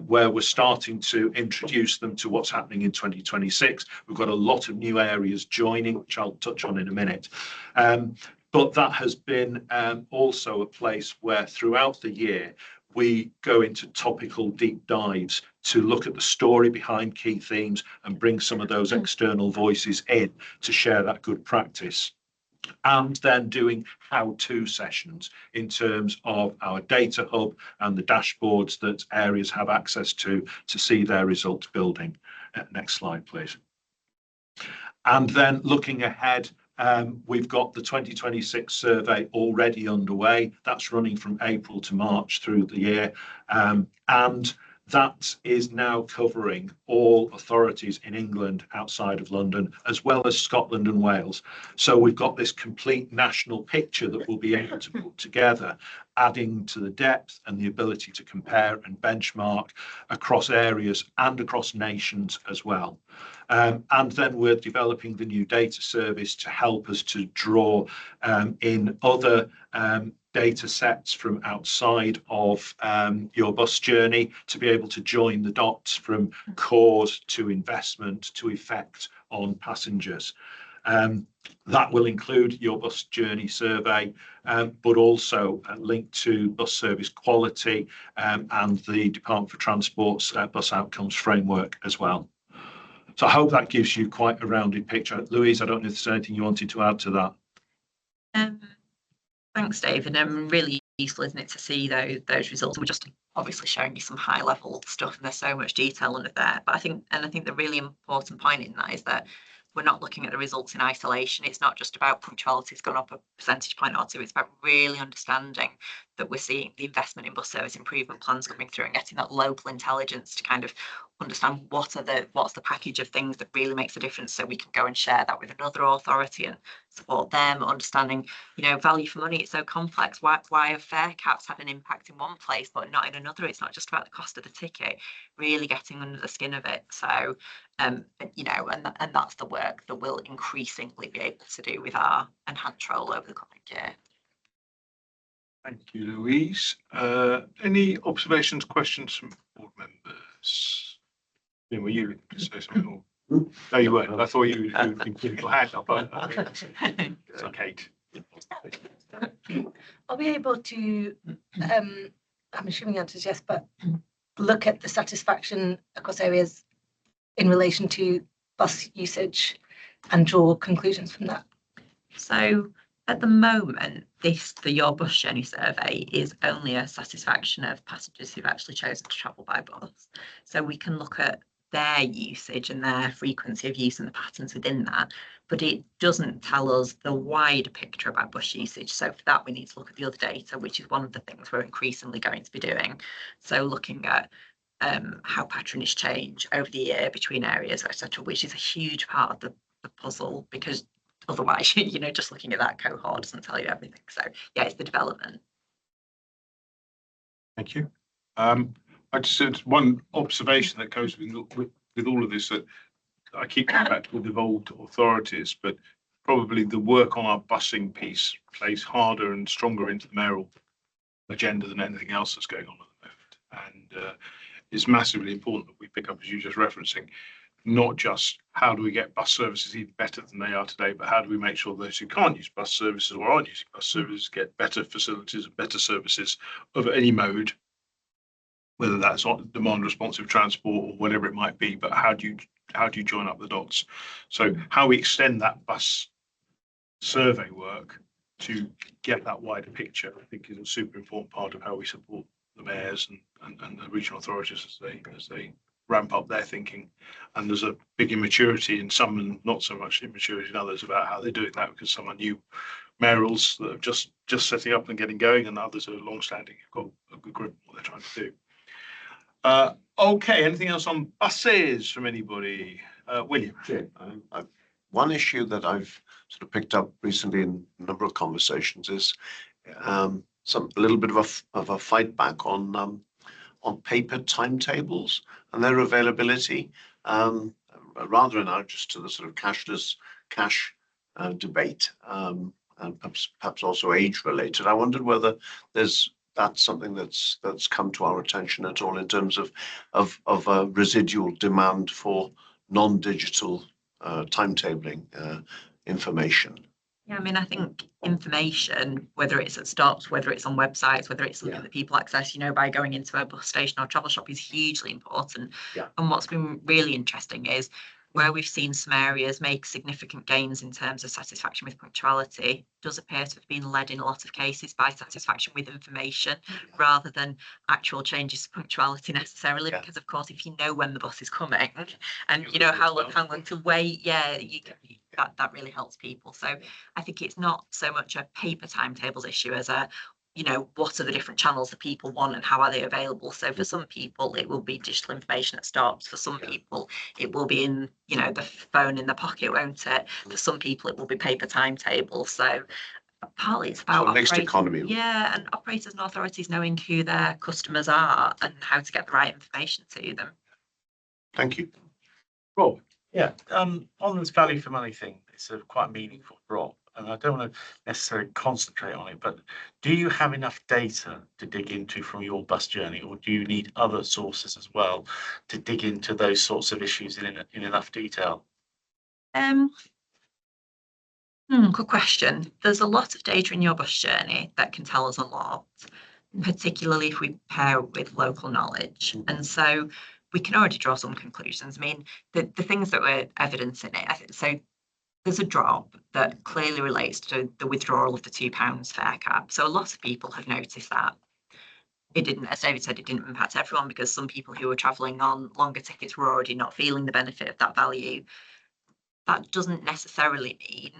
where we're starting to introduce them to what's happening in 2026. We've got a lot of new areas joining, which I'll touch on in a minute. But that has been also a place where throughout the year, we go into topical deep dives to look at the story behind key themes and bring some of those external voices in to share that good practice. And then doing how-to sessions in terms of our data hub and the dashboards that areas have access to see their results building. Next slide, please. And then looking ahead, we've got the 2026 survey already underway. That's running from April to March through the year. And that is now covering all authorities in England outside of London, as well as Scotland and Wales. So we've got this complete national picture that we'll be able to put together, adding to the depth and the ability to compare and benchmark across areas and across nations as well. And then we're developing the new data service to help us to draw in other data sets from outside of your bus journey to be able to join the dots from cause to investment to effect on passengers. That will include your bus journey survey, but also linked to bus service quality and the Department for Transport's bus outcomes framework as well. So I hope that gives you quite a rounded picture. Louise, I don't know if there's anything you wanted to add to that. Thanks, David. Really useful, isn't it, to see those results? We're just obviously showing you some high level stuff, and there's so much detail under there. But I think the really important point in that is that we're not looking at the results in isolation. It's not just about punctuality's gone up a percentage point or two. It's about really understanding that we're seeing the investment in bus service improvement plans coming through and getting that local intelligence to kind of understand what's the package of things that really makes a difference, so we can go and share that with another authority and support them. Understanding, value for money, it's so complex. Why have fare caps had an impact in one place but not in another? It's not just about the cost of the ticket, really getting under the skin of it. So and that's the work that we'll increasingly be able to do with our enhanced role over the coming year. Thank you, Louise. Any observations, questions from board members? Were you looking to say something? Or... No, you weren't. I thought you put your hand up. So, Kate. Are we able to, I'm assuming the answer is yes, but look at the satisfaction across areas in relation to bus usage and draw conclusions from that? So at the moment, the Your Bus Journey survey is only a satisfaction of passengers who've actually chosen to travel by bus. So we can look at their usage and their frequency of use and the patterns within that, but it doesn't tell us the wider picture about bus usage. So for that, we need to look at the other data, which is one of the things we're increasingly going to be doing. So looking at how patronage change over the year between areas, etc., which is a huge part of the puzzle, because otherwise, just looking at that cohort doesn't tell you everything. So yeah, it's the development. Thank you. I just said one observation that goes with all of this, that I keep coming back to the devolved authorities, but probably the work on our busing piece plays harder and stronger into the mayoral agenda than anything else that's going on at the moment. And it's massively important that we pick up, as you just referencing, not just how do we get bus services even better than they are today, but how do we make sure those who can't use bus services or aren't using bus services get better facilities and better services of any mode, whether that's on demand responsive transport or whatever it might be. But how do you join up the dots? So how we extend that bus survey work to get that wider picture, I think, is a super important part of how we support the mayors and the regional authorities as they ramp up their thinking. And there's a big immaturity in some and not so much immaturity in others about how they're doing that, because some are new mayorals that are just setting up and getting going, and others are long-standing, have got a good grip on what they're trying to do. Okay, anything else on buses from anybody? William? One issue that I've sort of picked up recently in a number of conversations is a little bit of a fight back on paper timetables and their availability, rather analogous to the sort of cashless cash debate, and perhaps also age related. I wondered whether that's something that's come to our attention at all in terms of a residual demand for non-digital timetabling information. Yeah, I mean, I think information, whether it's at stops, whether it's on websites, whether it's something that people access, by going into a bus station or travel shop, is hugely important. Yeah. And what's been really interesting is where we've seen some areas make significant gains in terms of satisfaction with punctuality, does appear to have been led in a lot of cases by satisfaction with information rather than actual changes to punctuality necessarily. Yeah. Because of course, if you know when the bus is coming and you know how long to wait, that really helps people. So I think it's not so much a paper timetables issue as a, what are the different channels that people want and how are they available? So for some people, it will be digital information that stops. For some people, it will be in, the phone in the pocket, won't it? For some people, it will be paper timetables. So partly it's about mixed economy. Yeah, and operators and authorities knowing who their customers are and how to get the right information to them. Thank you. Rob? Yeah, on this value for money thing, it's a quite meaningful drop, and I don't want to necessarily concentrate on it, but do you have enough data to dig into from your bus journey, or do you need other sources as well to dig into those sorts of issues in enough detail? Good question. There's a lot of data in your bus journey that can tell us a lot, particularly if we pair it with local knowledge. And so we can already draw some conclusions. I mean, the things that were evidencing it, I think, so there's a drop that clearly relates to the withdrawal of the £2 fare cap. So a lot of people have noticed that. It didn't, as David said, it didn't impact everyone, because some people who were travelling on longer tickets were already not feeling the benefit of that value. That doesn't necessarily mean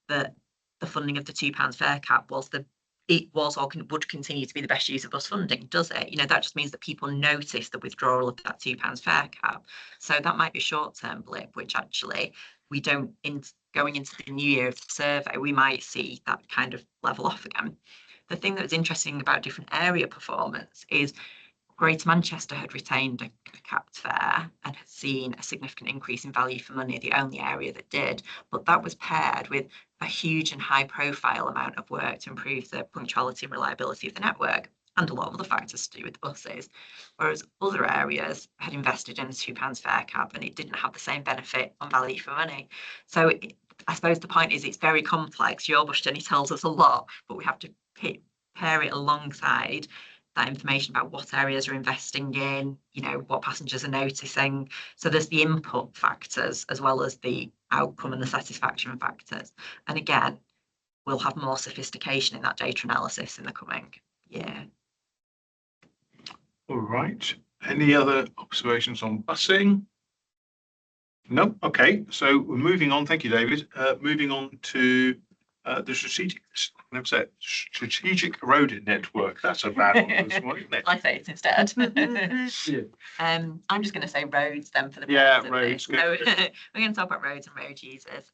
that the funding of the £2 fare cap was the it was or would continue to be the best use of bus funding, does it? You know, that just means that people notice the withdrawal of that £2 fare cap. So that might be a short-term blip, which actually we don't, going into the new year of the survey, we might see that kind of level off again. The thing that was interesting about different area performance is Greater Manchester had retained a capped fare and had seen a significant increase in value for money, the only area that did, but that was paired with a huge and high profile amount of work to improve the punctuality and reliability of the network, and a lot of other factors to do with the buses, whereas other areas had invested in a £2 fare cap and it didn't have the same benefit on value for money. So I suppose the point is it's very complex. Your bus journey tells us a lot, but we have to pair it alongside that information about what areas are investing in, you know, what passengers are noticing. So there's the input factors as well as the outcome and the satisfaction factors. And again, we'll have more sophistication in that data analysis in the coming year. All right. Any other observations on busing? No. Okay. So we're moving on. Thank you, David. Moving on to the strategic road network. That's a bad one this morning, isn't it? I say it instead. I'm just going to say roads then for the roads. So we're going to talk about roads and road users.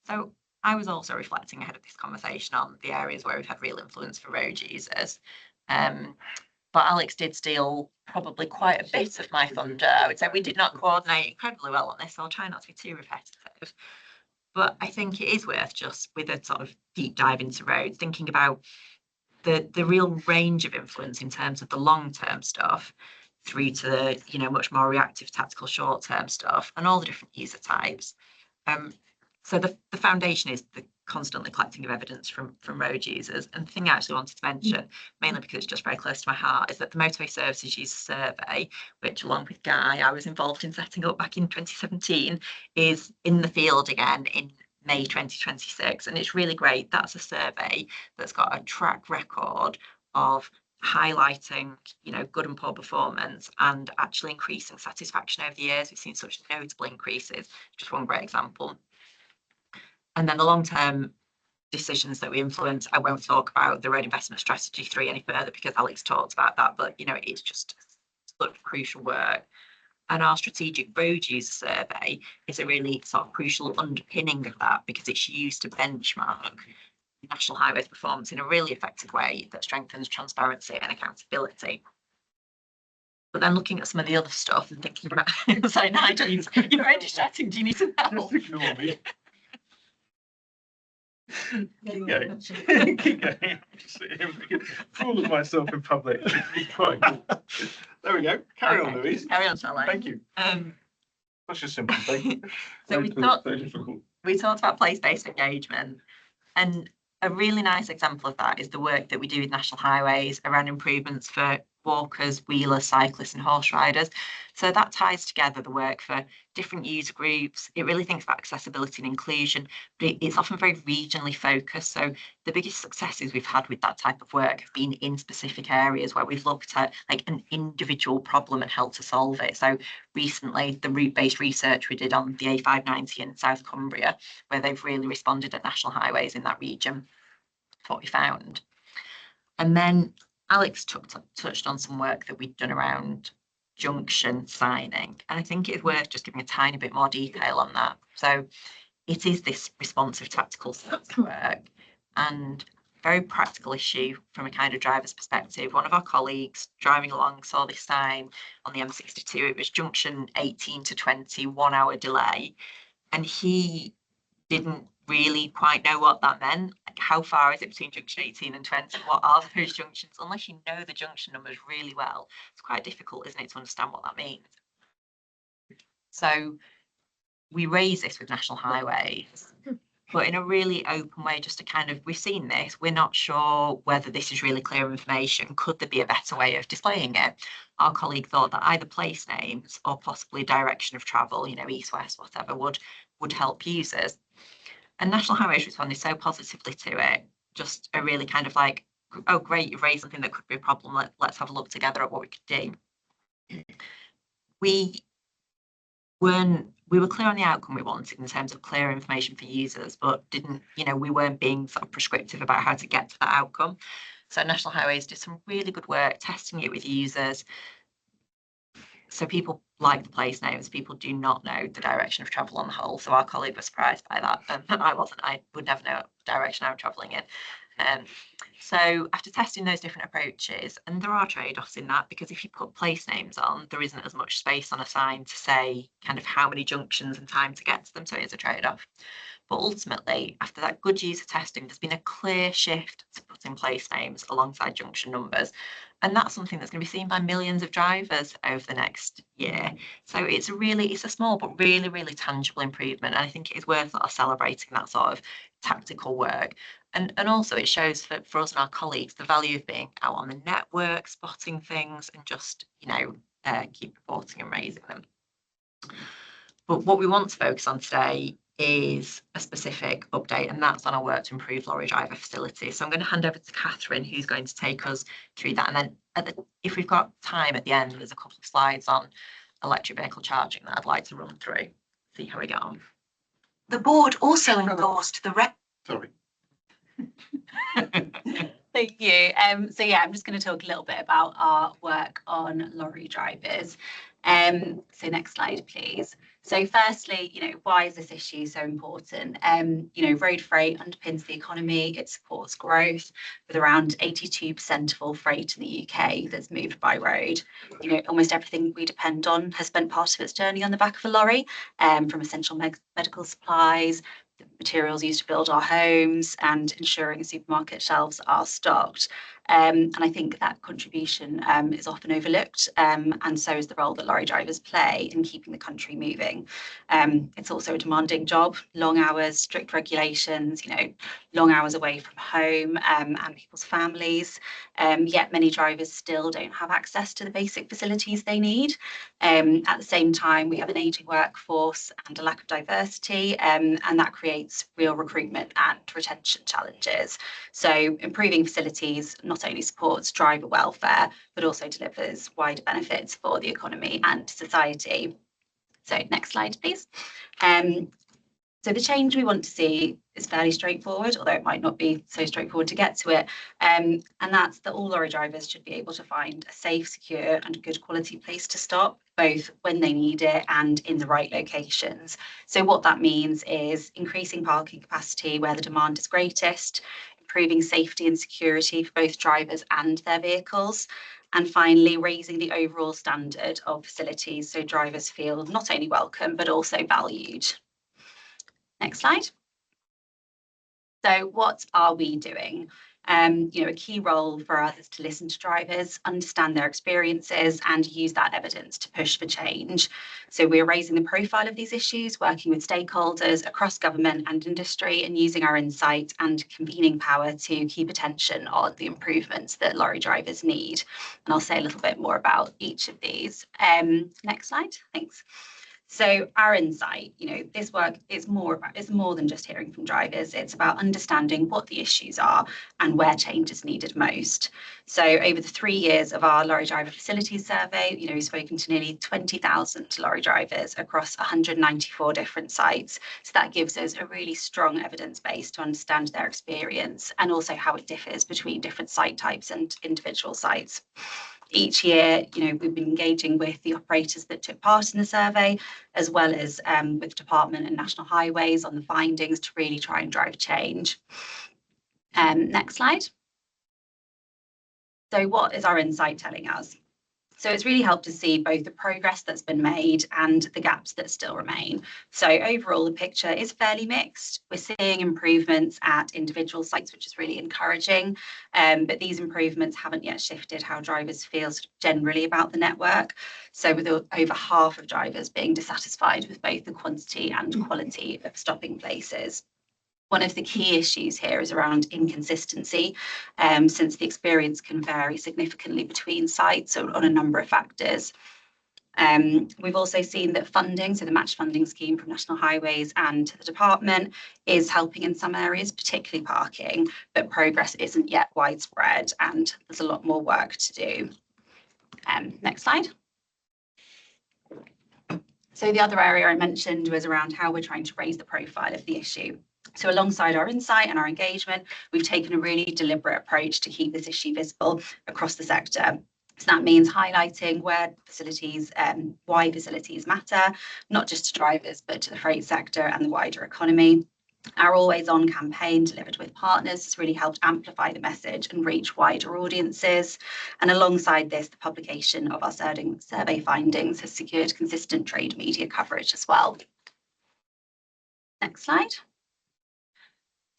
So I was also reflecting ahead of this conversation on the areas where we've had real influence for road users. But Alex did steal probably quite a bit of my thunder. I would say we did not coordinate incredibly well on this, so I'll try not to be too repetitive. But I think it is worth just with a sort of deep dive into roads, thinking about the real range of influence in terms of the long-term stuff through to the, you know, much more reactive, tactical, short-term stuff and all the different user types. So the foundation is the constantly collecting of evidence from road users. And the thing I actually wanted to mention, mainly because it's just very close to my heart, is that the Motorway Services User Survey, which along with Guy, I was involved in setting up back in 2017, is in the field again in May 2026. And it's really great. That's a survey that's got a track record of highlighting, you know, good and poor performance and actually increasing satisfaction over the years. We've seen such notable increases. Just one great example. And then the long-term decisions that we influence, I won't talk about the Road Investment Strategy 3 any further because Alex talked about that, but, you know, it's just such crucial work. And our strategic road user survey is a really sort of crucial underpinning of that because it's used to benchmark National Highways performance in a really effective way that strengthens transparency and accountability. But then looking at some of the other stuff and thinking about, sorry, Nigel, you're very distracting. Do you need some help? Just ignore me. Keep going. Keep going. Just full of myself in public. Right. There we go. Carry on, Louise. Carry on, shall I? Thank you. Such a simple thing. So we talked about place-based engagement, and a really nice example of that is the work that we do with National Highways around improvements for walkers, wheelers, cyclists and horse riders. So that ties together the work for different user groups. It really thinks about accessibility and inclusion, but it's often very regionally focused. So the biggest successes we've had with that type of work have been in specific areas where we've looked at like an individual problem and helped to solve it. So recently, the route-based research we did on the A590 in South Cumbria, where they've really responded at National Highways in that region, that's what we found. And then Alex touched on some work that we'd done around junction signing, and I think it's worth just giving a tiny bit more detail on that. So it is this responsive tactical work and very practical issue from a kind of driver's perspective. One of our colleagues driving along saw this sign on the M62. It was junction 18 to 20, 1 hour delay, and he didn't really quite know what that meant. Like, how far is it between junction 18 and 20? What are those junctions? Unless you know the junction numbers really well, it's quite difficult, isn't it, to understand what that means. So we raise this with National Highways, but in a really open way, just to kind of, we've seen this, we're not sure whether this is really clear information. Could there be a better way of displaying it? Our colleague thought that either place names or possibly direction of travel, you know, east, west, whatever, would help users. And National Highways responded so positively to it, just a really kind of like, oh, great, you've raised something that could be a problem. Let's have a look together at what we could do. We weren't we were clear on the outcome we wanted in terms of clear information for users, but didn't, we weren't being sort of prescriptive about how to get to that outcome. So National Highways did some really good work testing it with users. So people like the place names, people do not know the direction of travel on the whole. So our colleague was surprised by that. I wasn't, I would never know what direction I'm travelling in. So after testing those different approaches, and there are trade-offs in that, because if you put place names on, there isn't as much space on a sign to say kind of how many junctions and time to get to them. So it is a trade-off. But ultimately, after that good user testing, there's been a clear shift to putting place names alongside junction numbers. And that's something that's going to be seen by millions of drivers over the next year. So it's a small but really, really tangible improvement. And I think it is worth sort of celebrating that sort of tactical work. And also it shows for us and our colleagues the value of being out on the network, spotting things and just, keep reporting and raising them. But what we want to focus on today is a specific update, and that's on our work to improve lorry driver facilities. So I'm going to hand over to Catherine, who's going to take us through that. And then if we've got time at the end, there's a couple of slides on electric vehicle charging that I'd like to run through, see how we get on. The board also endorsed the Sorry. Thank you. So yeah, I'm just going to talk a little bit about our work on lorry drivers. So next slide, please. So firstly, why is this issue so important? Road freight underpins the economy. It supports growth with around 82% of all freight in the UK that's moved by road. Almost everything we depend on has spent part of its journey on the back of a lorry, from essential medical supplies, the materials used to build our homes, and ensuring supermarket shelves are stocked. And I think that contribution is often overlooked, and so is the role that lorry drivers play in keeping the country moving. It's also a demanding job, long hours, strict regulations, long hours away from home and people's families. Yet many drivers still don't have access to the basic facilities they need. At the same time, we have an ageing workforce and a lack of diversity, and that creates real recruitment and retention challenges. So improving facilities not only supports driver welfare, but also delivers wider benefits for the economy and society. So next slide, please. So the change we want to see is fairly straightforward, although it might not be so straightforward to get to it. And that's that all lorry drivers should be able to find a safe, secure and good quality place to stop, both when they need it and in the right locations. So what that means is increasing parking capacity where the demand is greatest, improving safety and security for both drivers and their vehicles, and finally raising the overall standard of facilities so drivers feel not only welcome but also valued. Next slide. So what are we doing? A key role for us is to listen to drivers, understand their experiences and use that evidence to push for change. So we're raising the profile of these issues, working with stakeholders across government and industry and using our insight and convening power to keep attention on the improvements that lorry drivers need. And I'll say a little bit more about each of these. Next slide, thanks. So our insight, this work is more than just hearing from drivers. It's about understanding what the issues are and where change is needed most. So over the 3 years of our lorry driver facilities survey, we've spoken to nearly 20,000 lorry drivers across 194 different sites. So that gives us a really strong evidence base to understand their experience and also how it differs between different site types and individual sites. Each year, we've been engaging with the operators that took part in the survey, as well as with Department and National Highways on the findings to really try and drive change. Next slide. So what is our insight telling us? So it's really helped us see both the progress that's been made and the gaps that still remain. So overall, the picture is fairly mixed. We're seeing improvements at individual sites, which is really encouraging, but these improvements haven't yet shifted how drivers feel generally about the network. So with over half of drivers being dissatisfied with both the quantity and quality of stopping places. One of the key issues here is around inconsistency, since the experience can vary significantly between sites on a number of factors. We've also seen that funding, so the match funding scheme from National Highways and the department, is helping in some areas, particularly parking, but progress isn't yet widespread and there's a lot more work to do. Next slide. So the other area I mentioned was around how we're trying to raise the profile of the issue. So alongside our insight and our engagement, we've taken a really deliberate approach to keep this issue visible across the sector. So that means highlighting where facilities, why facilities matter, not just to drivers, but to the freight sector and the wider economy. Our Always On campaign, delivered with partners, has really helped amplify the message and reach wider audiences. And alongside this, the publication of our survey findings has secured consistent trade media coverage as well. Next slide.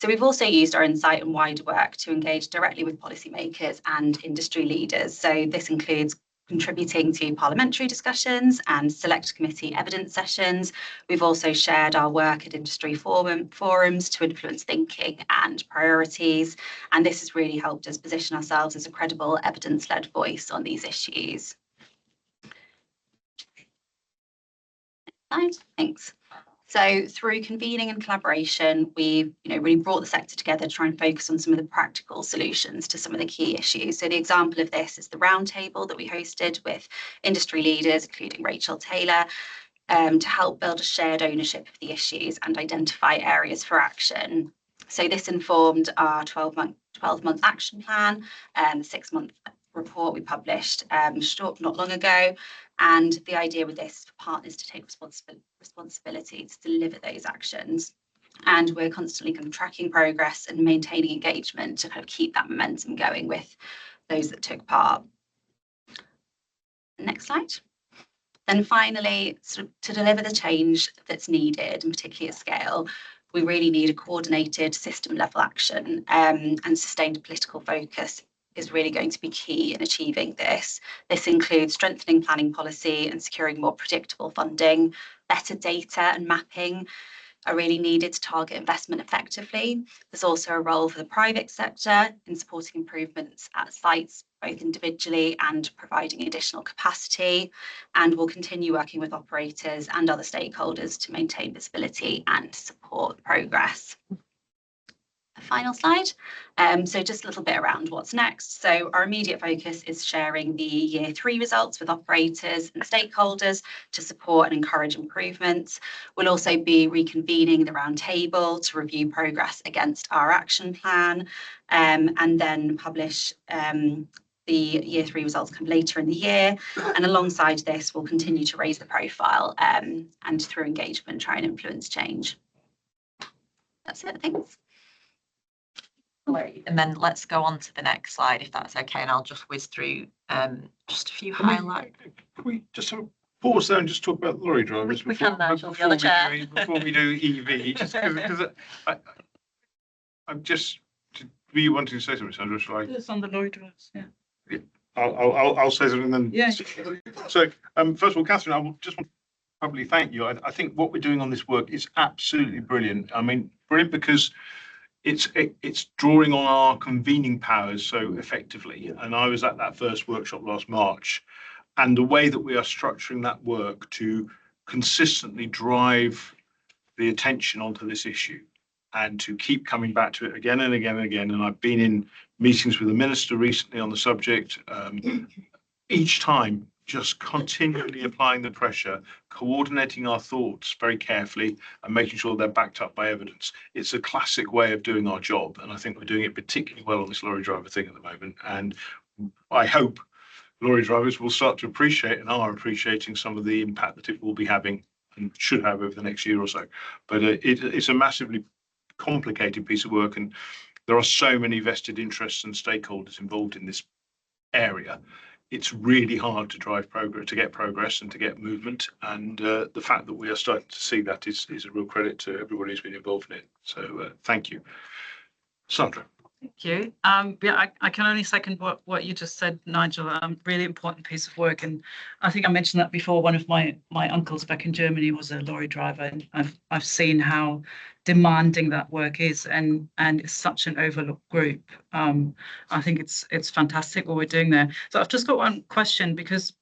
So we've also used our insight and wider work to engage directly with policymakers and industry leaders. So this includes contributing to parliamentary discussions and select committee evidence sessions. We've also shared our work at industry forums to influence thinking and priorities. And this has really helped us position ourselves as a credible evidence-led voice on these issues. Thanks. So through convening and collaboration, we've really brought the sector together to try and focus on some of the practical solutions to some of the key issues. So the example of this is the roundtable that we hosted with industry leaders, including Rachel Taylor, to help build a shared ownership of the issues and identify areas for action. So this informed our 12-month action plan and the 6-month report we published not long ago. And the idea with this is for partners to take responsibility to deliver those actions. And we're constantly kind of tracking progress and maintaining engagement to kind of keep that momentum going with those that took part. Next slide. Then finally, sort of to deliver the change that's needed, and particularly at scale, we really need a coordinated system level action and sustained political focus is really going to be key in achieving this. This includes strengthening planning policy and securing more predictable funding. Better data and mapping are really needed to target investment effectively. There's also a role for the private sector in supporting improvements at sites, both individually and providing additional capacity. And we'll continue working with operators and other stakeholders to maintain visibility and support progress. A final slide. So just a little bit around what's next. So our immediate focus is sharing the year 3 results with operators and stakeholders to support and encourage improvements. We'll also be reconvening the roundtable to review progress against our action plan and then publish the year 3 results come later in the year. And alongside this, we'll continue to raise the profile and through engagement, try and influence change. That's it, thanks. And then let's go on to the next slide, if that's okay, and I'll just whiz through just a few highlights. Can we just have a pause there and just talk about lorry drivers? We can, Nigel, the other chair. Before we do EV, just because I'm just, were you wanting to say something, Sandra? Shall I? It's on the lorry drivers, yeah. I'll say something then. Yeah. So, first of all, Catherine, I will just want to probably thank you. I think what we're doing on this work is absolutely brilliant. I mean, brilliant because it's drawing on our convening powers so effectively. And I was at that first workshop last March, and the way that we are structuring that work to consistently drive the attention onto this issue and to keep coming back to it again and again and again. And I've been in meetings with the minister recently on the subject, each time just continually applying the pressure, coordinating our thoughts very carefully and making sure they're backed up by evidence. It's a classic way of doing our job. And I think we're doing it particularly well on this lorry driver thing at the moment. And I hope lorry drivers will start to appreciate and are appreciating some of the impact that it will be having and should have over the next year or so. But it's a massively complicated piece of work, and there are so many vested interests and stakeholders involved in this area. It's really hard to drive progress, to get progress and to get movement. And the fact that we are starting to see that is a real credit to everybody who's been involved in it. So thank you. Sandra. Thank you. Yeah, I can only second what you just said, Nigel. Really important piece of work, and I think I mentioned that before. One of my uncles back in Germany was a lorry driver, and I've seen how demanding that work is, and it's such an overlooked group. I think it's fantastic what we're doing there. So I've just got one question, because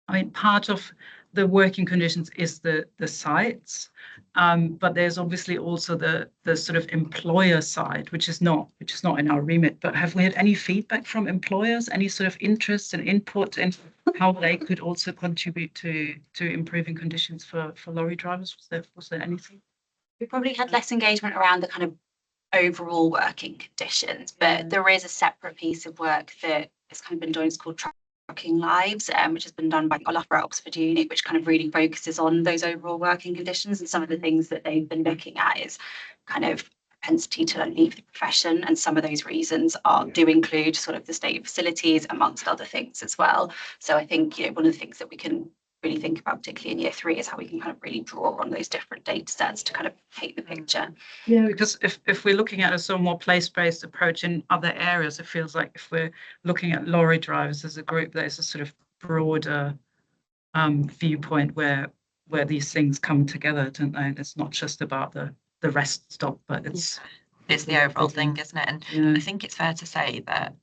I mean part of the working conditions is the sites, but there's obviously also the sort of employer side, which is not in our remit. But have we had any feedback from employers, any sort of interest and input in how they could also contribute to improving conditions for lorry drivers? Was there anything? We probably had less engagement around the kind of overall working conditions, but there is a separate piece of work that has kind of been done. It's called Trucking Lives, which has been done by Loughborough Oxford Unit, which kind of really focuses on those overall working conditions. And some of the things that they've been looking at is kind of propensity to leave the profession, and some of those reasons do include sort of the state of facilities, amongst other things as well. So I think, you know, one of the things that we can really think about, particularly in year 3, is how we can kind of really draw on those different data sets to kind of paint the picture. Yeah, because if we're looking at a sort of more place-based approach in other areas, it feels like if we're looking at lorry drivers as a group, there's a sort of broader viewpoint where these things come together, don't they? And it's not just about the rest stop, but it's the overall thing, isn't it? And yeah. I think it's fair to say that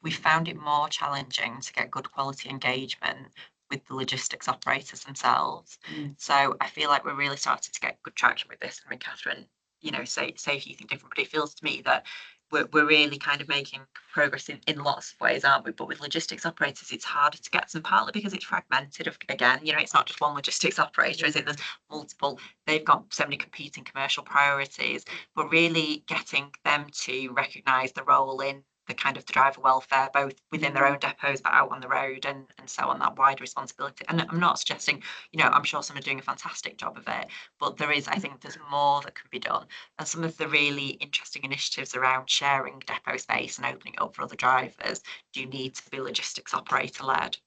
we found it more challenging to get good quality engagement with the logistics operators themselves. So I feel like we're really starting to get good traction with this. I mean, Catherine, you know, say if you think different, but it feels to me that we're really kind of making progress in lots of ways, aren't we? But with logistics operators, it's harder to get them, partly because it's fragmented. Again, you know, it's not just one logistics operator, is it? There's multiple. They've got so many competing commercial priorities, but really getting them to recognise the role in the kind of the driver welfare, both within their own depots but out on the road, and so on, that wider responsibility. And I'm not suggesting, you know, I'm sure some are doing a fantastic job of it, but there is, I think there's more that can be done. And some of the really interesting initiatives around sharing depot space and opening it up for other drivers do need to be logistics operator led.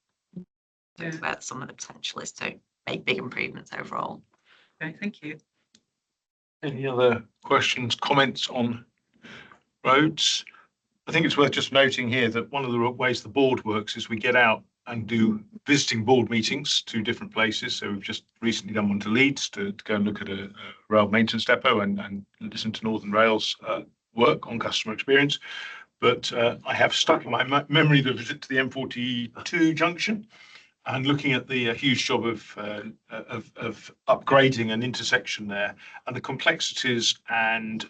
That's where some of the potential is to make big improvements overall. Okay, thank you. Any other questions, comments on roads? I think it's worth just noting here that one of the ways the board works is we get out and do visiting board meetings to different places. So we've just recently done one to Leeds to go and look at a rail maintenance depot and listen to Northern Rail's work on customer experience. But I have stuck in my memory the visit to the M42 junction and looking at the huge job of upgrading an intersection there, and the complexities and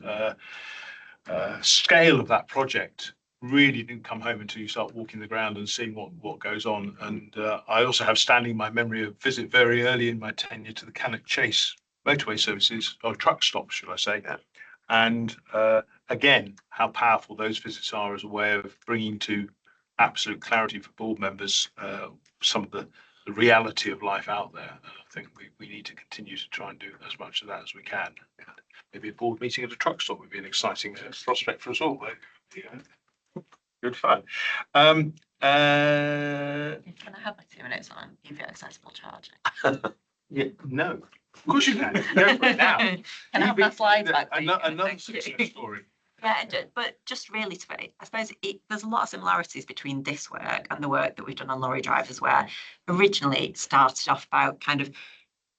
scale of that project really didn't come home until you start walking the ground and seeing what goes on. And I also have standing in my memory a visit very early in my tenure to the Cannock Chase motorway services, or truck stops, should I say. Yeah. And again, how powerful those visits are as a way of bringing to absolute clarity for board members some of the reality of life out there. And I think we need to continue to try and do as much of that as we can. Maybe a board meeting at a truck stop would be an exciting prospect for us all. Yeah. Good fun. Can I have my 2 minutes on EV accessible charging? Yeah, no. Of course you can. Go for it now. Can I have that slide back? Another success story. Yeah, but just really to it, I suppose there's a lot of similarities between this work and the work that we've done on lorry drivers, where originally it started off about kind of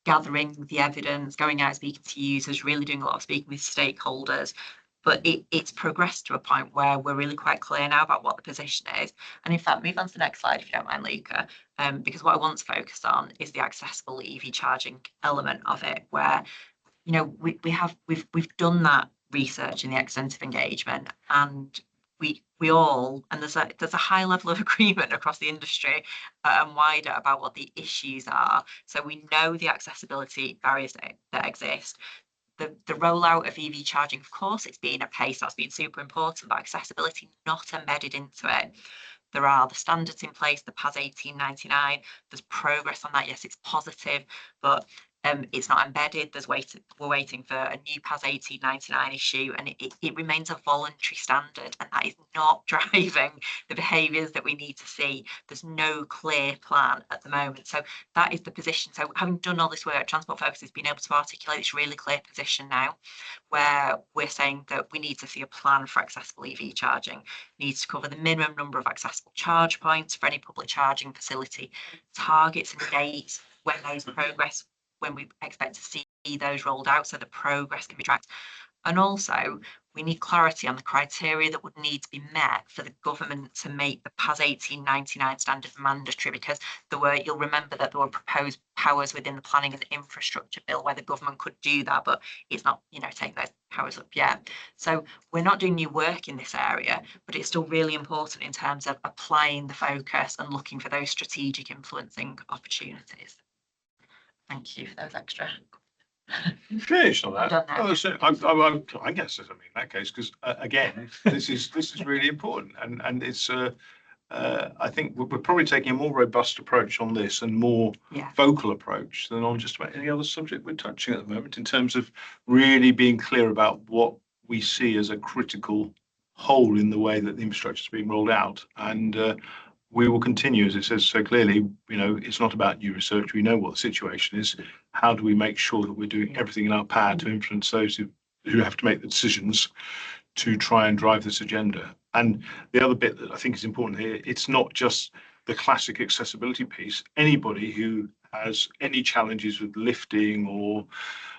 gathering the evidence, going out speaking to users, really doing a lot of speaking with stakeholders. But it's progressed to a point where we're really quite clear now about what the position is. And in fact, move on to the next slide if you don't mind, Luca, because what I want to focus on is the accessible EV charging element of it, where, you know, we've done that research and the extensive engagement, and we all, and there's a high level of agreement across the industry and wider about what the issues are. So we know the accessibility barriers that exist. The rollout of EV charging, of course, it's been a pace that's been super important, but accessibility not embedded into it. There are the standards in place, the PAS 1899. There's progress on that. Yes, it's positive, but it's not embedded. We're waiting for a new PAS 1899 issue, and it remains a voluntary standard, and that is not driving the behaviours that we need to see. There's no clear plan at the moment. So that is the position. So having done all this work, Transport Focus has been able to articulate this really clear position now, where we're saying that we need to see a plan for accessible EV charging. It needs to cover the minimum number of accessible charge points for any public charging facility, targets and dates when we expect to see those rolled out, so the progress can be tracked. And also, we need clarity on the criteria that would need to be met for the government to make the PAS 1899 standard mandatory, because you'll remember that there were proposed powers within the planning and infrastructure bill where the government could do that, but it's not, taking those powers up yet. So we're not doing new work in this area, but it's still really important in terms of applying the focus and looking for those strategic influencing opportunities. Thank you for those extra. Finished on that. Done now. Oh, so I guess in that case, because again, this is really important, and it's I think we're probably taking a more robust approach on this and more vocal approach than on just about any other subject we're touching at the moment, in terms of really being clear about what we see as a critical hole in the way that the infrastructure is being rolled out. And we will continue, as it says so clearly, it's not about new research. We know what the situation is. How do we make sure that we're doing everything in our power to influence those who have to make the decisions to try and drive this agenda? And the other bit that I think is important here, it's not just the classic accessibility piece. Anybody who has any challenges with lifting or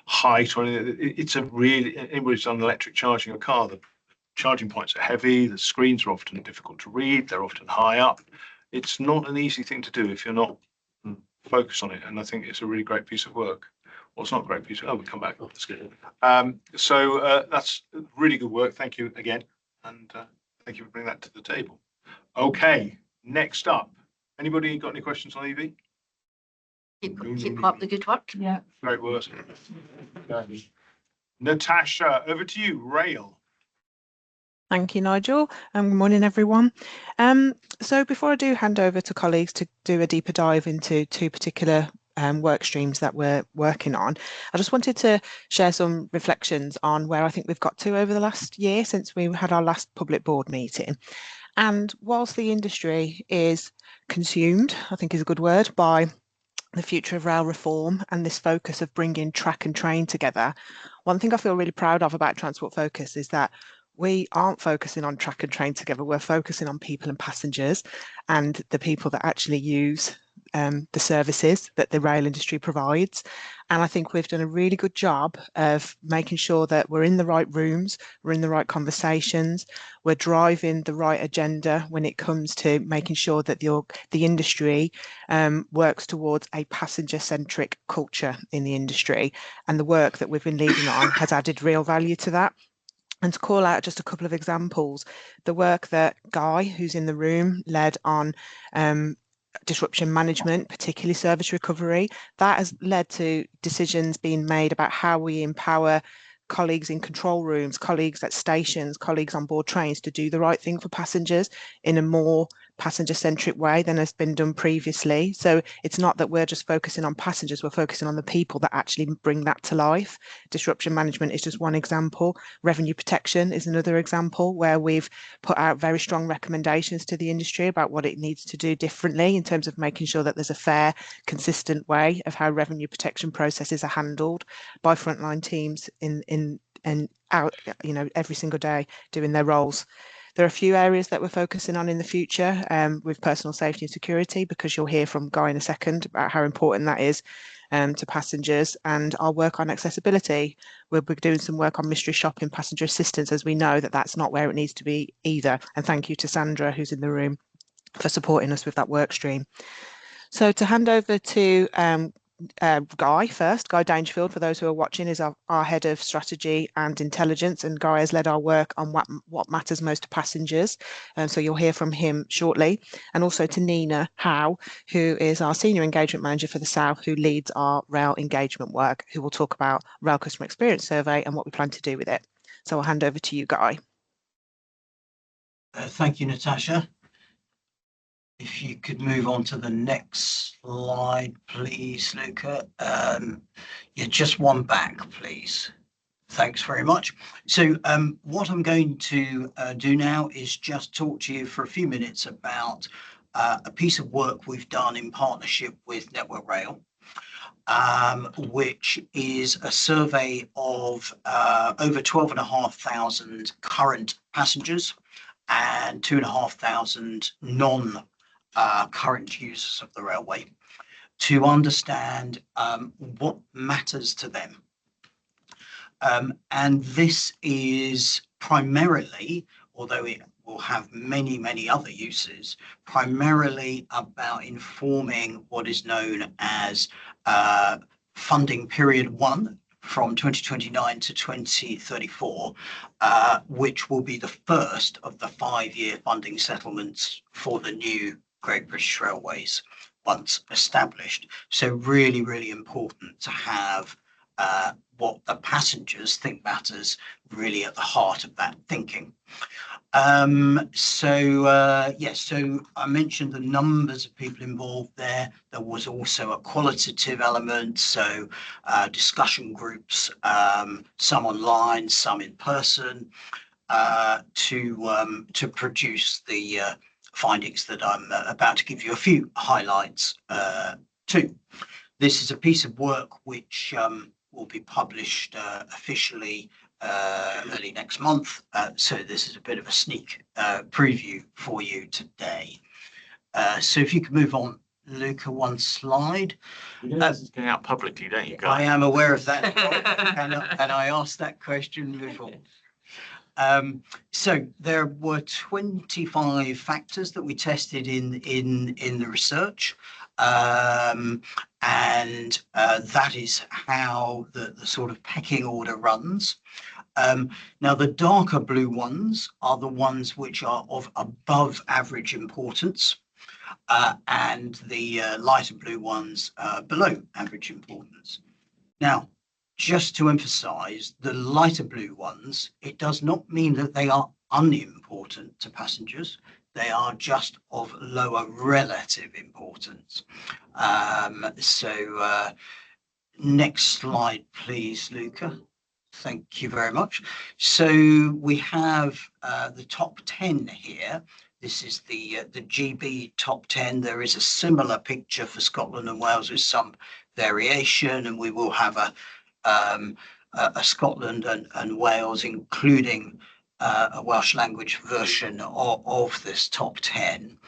height or anything, anybody who's done electric charging a car, the charging points are heavy, the screens are often difficult to read, they're often high up. It's not an easy thing to do if you're not focused on it. And I think it's a really great piece of work. Well, it's not a great piece of we'll come back. That's good. So that's really good work. Thank you again. And thank you for bringing that to the table. Okay, next up. Anybody got any questions on EV? Keep up the good work. Yeah. Great work. Natasha, over to you. Rail. Thank you, Nigel. Good morning, everyone. So before I do hand over to colleagues to do a deeper dive into two particular work streams that we're working on, I just wanted to share some reflections on where I think we've got to over the last year since we had our last public board meeting. And whilst the industry is consumed, I think is a good word, by the future of rail reform and this focus of bringing track and train together, one thing I feel really proud of about Transport Focus is that we aren't focusing on track and train together. We're focusing on people and passengers and the people that actually use the services that the rail industry provides. And I think we've done a really good job of making sure that we're in the right rooms, we're in the right conversations, we're driving the right agenda when it comes to making sure that the industry works towards a passenger-centric culture in the industry. And the work that we've been leading on has added real value to that. And to call out just a couple of examples, the work that Guy, who's in the room, led on disruption management, particularly service recovery, that has led to decisions being made about how we empower colleagues in control rooms, colleagues at stations, colleagues on board trains to do the right thing for passengers in a more passenger-centric way than has been done previously. So it's not that we're just focusing on passengers, we're focusing on the people that actually bring that to life. Disruption management is just one example. Revenue protection is another example where we've put out very strong recommendations to the industry about what it needs to do differently in terms of making sure that there's a fair, consistent way of how revenue protection processes are handled by frontline teams in out, every single day doing their roles. There are a few areas that we're focusing on in the future with personal safety and security, because you'll hear from Guy in a second about how important that is to passengers, and our work on accessibility. We'll be doing some work on mystery shopping, passenger assistance, as we know that that's not where it needs to be either. And thank you to Sandra, who's in the room, for supporting us with that work stream. So to hand over to Guy first. Guy Dangerfield, for those who are watching, is our head of strategy and intelligence, and Guy has led our work on what matters most to passengers, so you'll hear from him shortly. And also to Nina Howe, who is our senior engagement manager for the South, who leads our rail engagement work, who will talk about rail customer experience survey and what we plan to do with it. So I'll hand over to you, Guy. Thank you, Natasha. If you could move on to the next slide, please, Luca. Yeah, just one back, please. Thanks very much. So what I'm going to do now is just talk to you for a few minutes about a piece of work we've done in partnership with Network Rail, which is a survey of over 12,500 current passengers and 2,500 current users of the railway, to understand what matters to them. And this is primarily, although it will have many, many other uses, primarily about informing what is known as funding period 1 from 2029 to 2034, which will be the first of the 5-year funding settlements for the new Great British Railways once established. So really, really important to have what the passengers think matters really at the heart of that thinking. So I mentioned the numbers of people involved there. There was also a qualitative element, so discussion groups, some online, some in person, to produce the findings that I'm about to give you a few highlights to. This is a piece of work which will be published officially early next month. So this is a bit of a sneak preview for you today. So if you could move on, Luca, one slide. You know, this is going out publicly, don't you, guys? I am aware of that, and I asked that question before. So there were 25 factors that we tested in the research. And that is how the sort of pecking order runs. Now, the darker blue ones are the ones which are of above average importance, and the lighter blue ones below average importance. Now, just to emphasize, the lighter blue ones, it does not mean that they are unimportant to passengers. They are just of lower relative importance. Next slide, please, Luca. Thank you very much. So we have the top 10 here. This is the GB top 10. There is a similar picture for Scotland and Wales with some variation, and we will have a Scotland and Wales, including a Welsh language version of this top 10.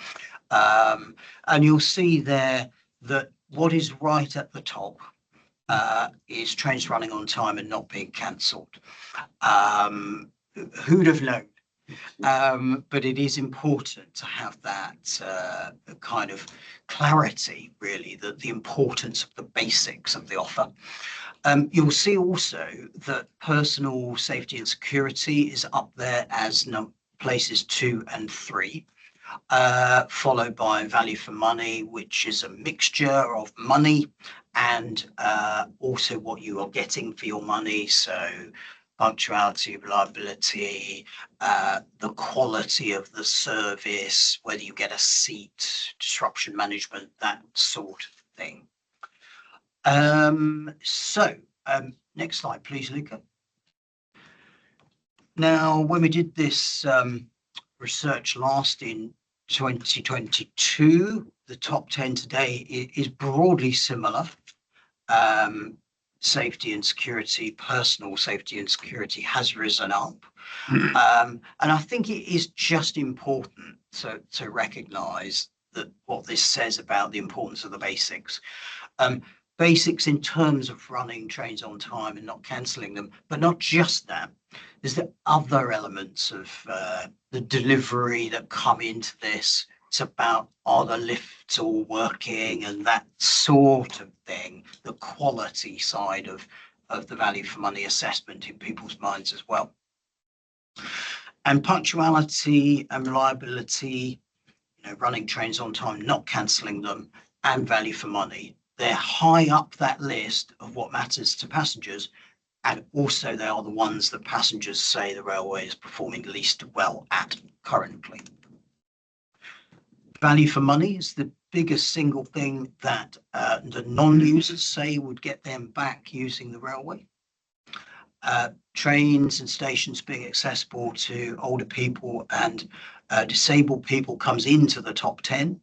And you'll see there that what is right at the top is trains running on time and not being cancelled. Who'd have known? But it is important to have that kind of clarity, really, that the importance of the basics of the offer. You'll see also that personal safety and security is up there as places 2 and 3, followed by value for money, which is a mixture of money and also what you are getting for your money. So punctuality, reliability, the quality of the service, whether you get a seat, disruption management, that sort of thing. Next slide, please, Luca. Now, when we did this research last in 2022, the top 10 today is broadly similar. Safety and security, personal safety and security has risen up. And I think it is just important to recognise that what this says about the importance of the basics. Basics in terms of running trains on time and not cancelling them, but not just that. There's the other elements of the delivery that come into this. It's about, are the lifts all working and that sort of thing, the quality side of the value for money assessment in people's minds as well. And punctuality and reliability, running trains on time, not cancelling them, and value for money. They're high up that list of what matters to passengers, and also they are the ones that passengers say the railway is performing least well at currently. Value for money is the biggest single thing that the non-users say would get them back using the railway. Trains and stations being accessible to older people and disabled people comes into the top 10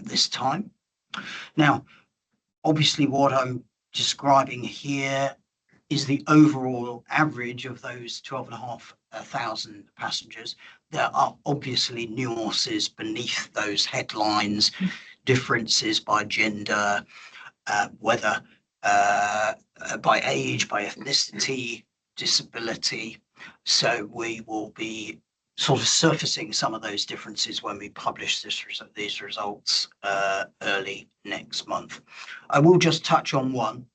this time. Now, obviously what I'm describing here is the overall average of those 12,500 passengers. There are obviously nuances beneath those headlines, differences by gender, whether by age, by ethnicity, disability. So we will be sort of surfacing some of those differences when we publish these results early next month. I will just touch on one,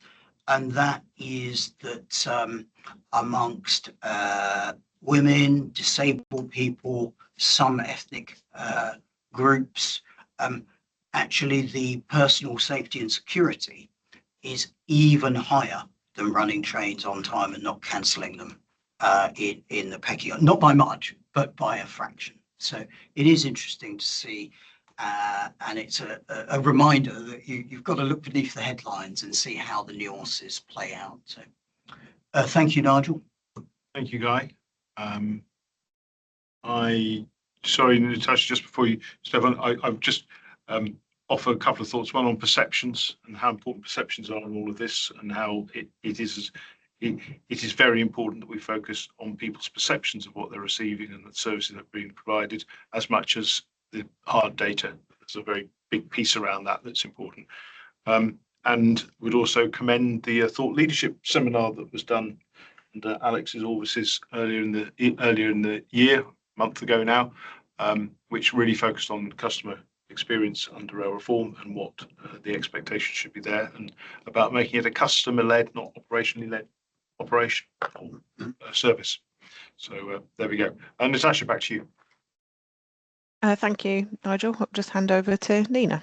and that is that amongst women, disabled people, some ethnic groups, actually the personal safety and security is even higher than running trains on time and not cancelling them in the pecking order, not by much, but by a fraction. So it is interesting to see, and it's a reminder that you've got to look beneath the headlines and see how the nuances play out. So thank you, Nigel. Thank you, Guy. Sorry, Natasha, just before you, Stefan, I've just offer a couple of thoughts. One on perceptions and how important perceptions are in all of this, and how it is very important that we focus on people's perceptions of what they're receiving and the services that are being provided, as much as the hard data. There's a very big piece around that that's important. And would also commend the thought leadership seminar that was done under Alex's auspices earlier in the year, a month ago now, which really focused on customer experience under rail reform and what the expectation should be there, and about making it a customer-led, not operationally led service. So there we go. And Natasha, back to you. Thank you, Nigel. I'll just hand over to Nina.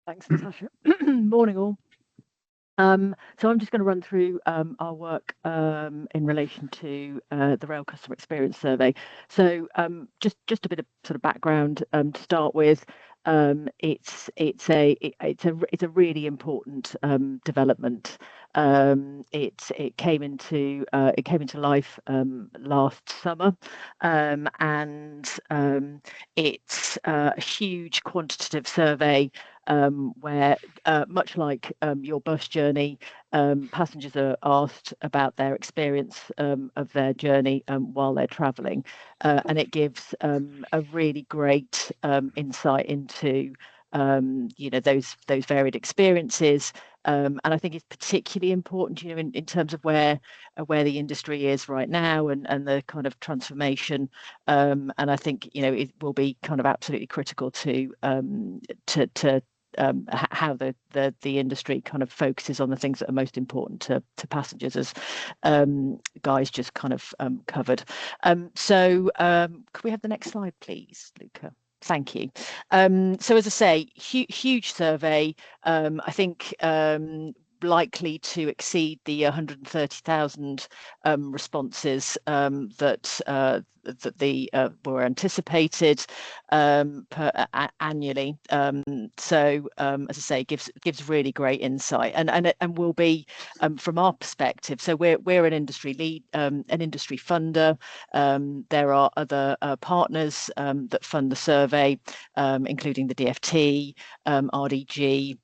Thanks, Natasha. Morning, all. So I'm just going to run through our work in relation to the Rail Customer Experience Survey. So just a bit of sort of background to start with. It's a really important development. It came into life last summer, and it's a huge quantitative survey where, much like your bus journey, passengers are asked about their experience of their journey while they're travelling, and it gives a really great insight into those varied experiences. And I think it's particularly important, in terms of where the industry is right now and the kind of transformation. And I think it will be kind of absolutely critical to how the industry kind of focuses on the things that are most important to passengers, as Guy's just kind of covered. So could we have the next slide, please, Luca? Thank you. So as I say, huge survey. I think likely to exceed the 130,000 responses that were anticipated annually. So as I say, gives really great insight, and will be from our perspective. So we're an industry lead, an industry funder. There are other partners that fund the survey, including the DfT, RDG.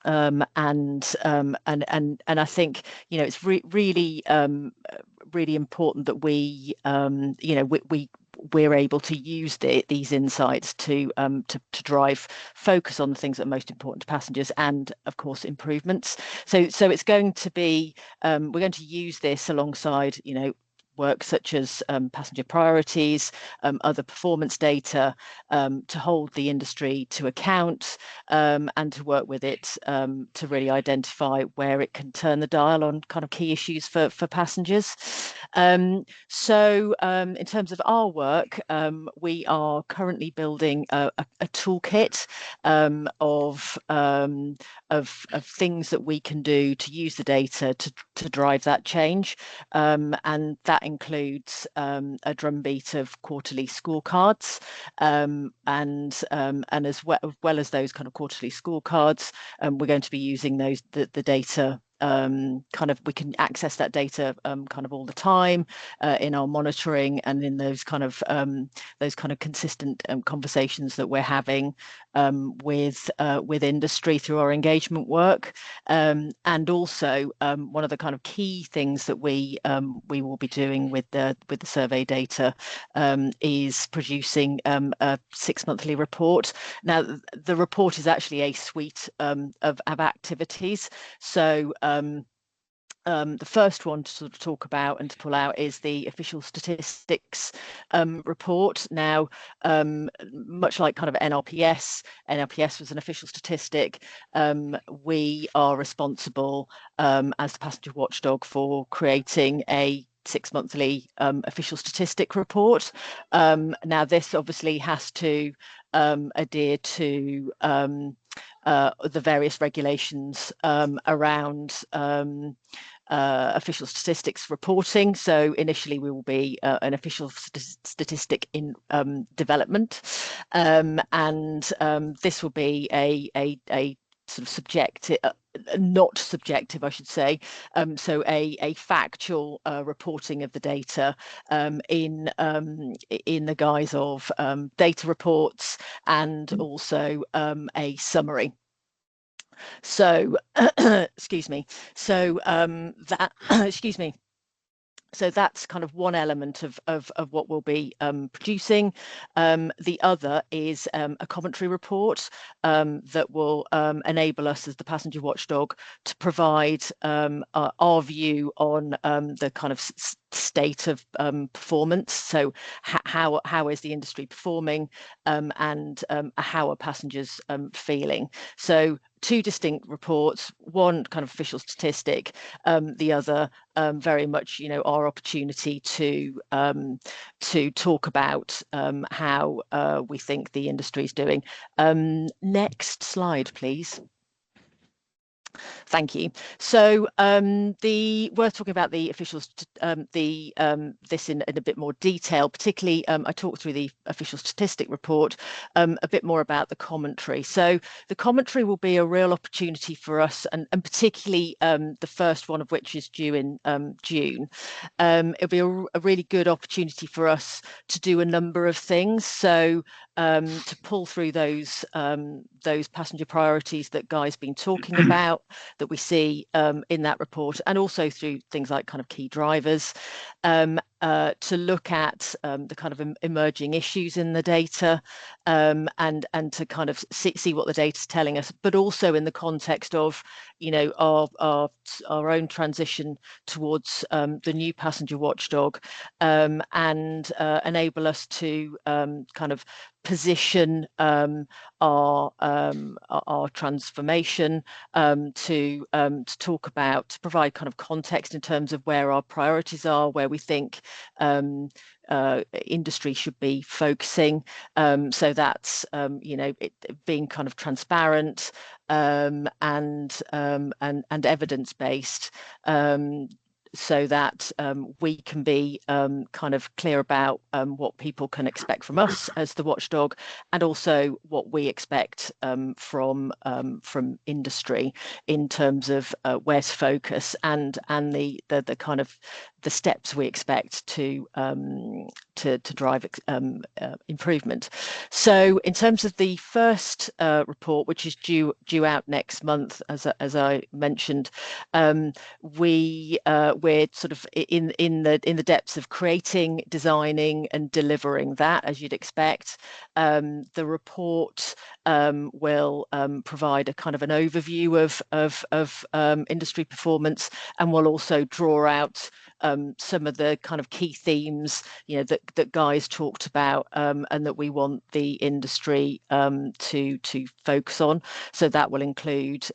And I think it's really important that we're able to use these insights to drive focus on the things that are most important to passengers, and of course improvements. So it's going to be we're going to use this alongside work such as passenger priorities, other performance data, to hold the industry to account, and to work with it to really identify where it can turn the dial on kind of key issues for passengers. So in terms of our work, we are currently building a toolkit of things that we can do to use the data to drive that change, and that includes a drumbeat of quarterly scorecards, and as well as those kind of quarterly scorecards, we're going to be using the data kind of we can access that data kind of all the time in our monitoring and in those kind of consistent conversations that we're having with industry through our engagement work. And also one of the kind of key things that we will be doing with the survey data is producing a 6-monthly report. Now, the report is actually a suite of activities. So the first one to sort of talk about and to pull out is the official statistics report. Now, much like kind of NRPS was an official statistic. We are responsible as the passenger watchdog for creating a 6-monthly official statistic report. Now, this obviously has to adhere to the various regulations around official statistics reporting. So initially we will be an official statistic in development, and this will be a sort of subjective, not subjective, I should say. So a factual reporting of the data in the guise of data reports and also a summary. So, excuse me. So that, excuse me. So that's kind of one element of what we'll be producing. The other is a commentary report that will enable us as the passenger watchdog to provide our view on the kind of state of performance. So how is the industry performing, and how are passengers feeling? So 2 distinct reports, one kind of official statistic, the other very much, our opportunity to talk about how we think the industry is doing. Next slide, please. Thank you. So worth talking about the officials, this in a bit more detail, particularly I talked through the official statistic report, a bit more about the commentary. So the commentary will be a real opportunity for us, and particularly the first one of which is due in June. It'll be a really good opportunity for us to do a number of things. So to pull through those passenger priorities that Guy's been talking about, that we see in that report, and also through things like kind of key drivers, to look at the kind of emerging issues in the data, and to kind of see what the data is telling us, but also in the context of our own transition towards the new passenger watchdog, and enable us to kind of position our transformation, to talk about, to provide kind of context in terms of where our priorities are, where we think industry should be focusing. So that's being kind of transparent and evidence-based, so that we can be kind of clear about what people can expect from us as the watchdog, and also what we expect from industry in terms of where to focus, and the kind of the steps we expect to drive improvement. So in terms of the first report, which is due out next month, as I mentioned, we're sort of in the depths of creating, designing and delivering that, as you'd expect. The report will provide a kind of an overview of industry performance, and will also draw out some of the kind of key themes that Guy's talked about, and that we want the industry to focus on. So that will include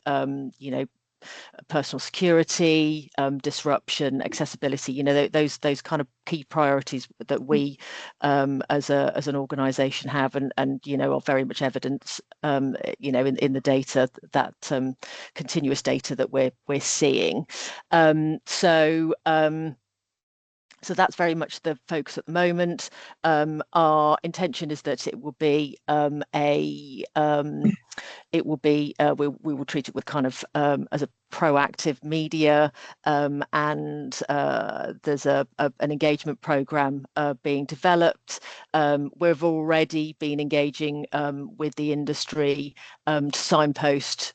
personal security, disruption, accessibility, those kind of key priorities that we as an organization have, and are very much evidence in the data, that continuous data that we're seeing. So that's very much the focus at the moment. Our intention is that it will be a it will be we will treat it with kind of as a proactive media, and there's an engagement program being developed. We've already been engaging with the industry to signpost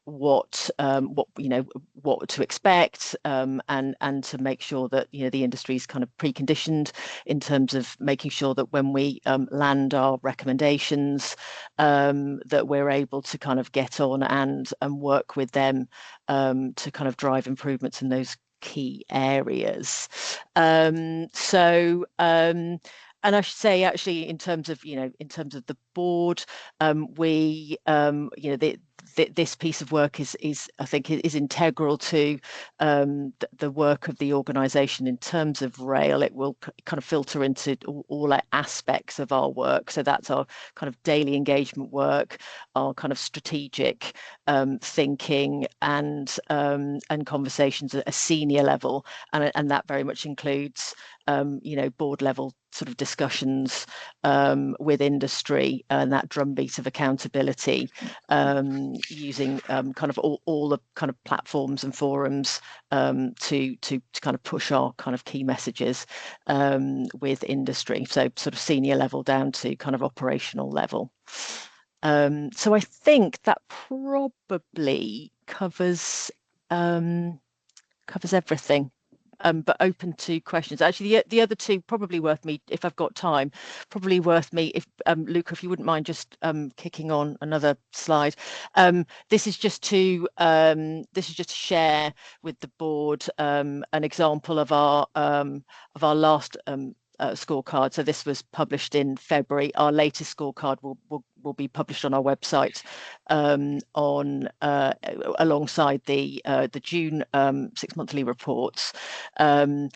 what to expect, and to make sure that the industry is kind of preconditioned in terms of making sure that when we land our recommendations, that we're able to kind of get on and work with them to kind of drive improvements in those key areas. And I should say, actually, in terms of the board, we this piece of work is I think is integral to the work of the organisation in terms of rail. It will kind of filter into all aspects of our work. So that's our kind of daily engagement work, our kind of strategic thinking, and conversations at a senior level, and that very much includes board level sort of discussions with industry, and that drumbeat of accountability, using kind of all the kind of platforms and forums to kind of push our kind of key messages with industry. So sort of senior level down to kind of operational level. So I think that probably covers everything. But open to questions. Actually, the other two probably worth me, if I've got time, probably worth me if Luca, if you wouldn't mind just kicking on another slide. This is just to share with the board an example of our last scorecard. So this was published in February. Our latest scorecard will be published on our website alongside the June 6 monthly reports, and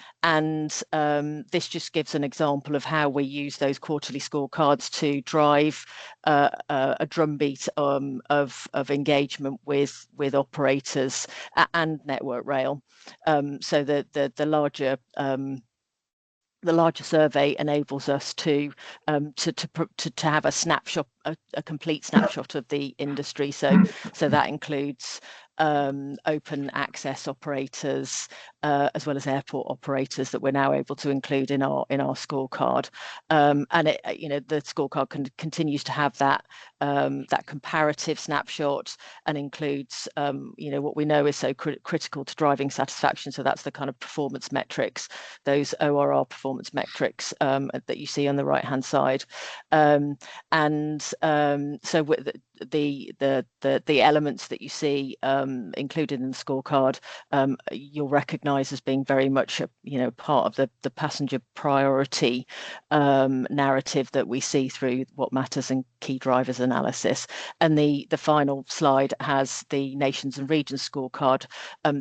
this just gives an example of how we use those quarterly scorecards to drive a drumbeat of engagement with operators and Network Rail. So the larger survey enables us to have a snapshot, a complete snapshot of the industry. So that includes open access operators, as well as airport operators, that we're now able to include in our scorecard. And it, the scorecard continues to have that comparative snapshot, and includes what we know is so critical to driving satisfaction. So that's the kind of performance metrics, those ORR performance metrics that you see on the right hand side. So with the elements that you see included in the scorecard, you'll recognise as being very much part of the passenger priority narrative that we see through what matters and key drivers analysis. And the final slide has the nations and regions scorecard.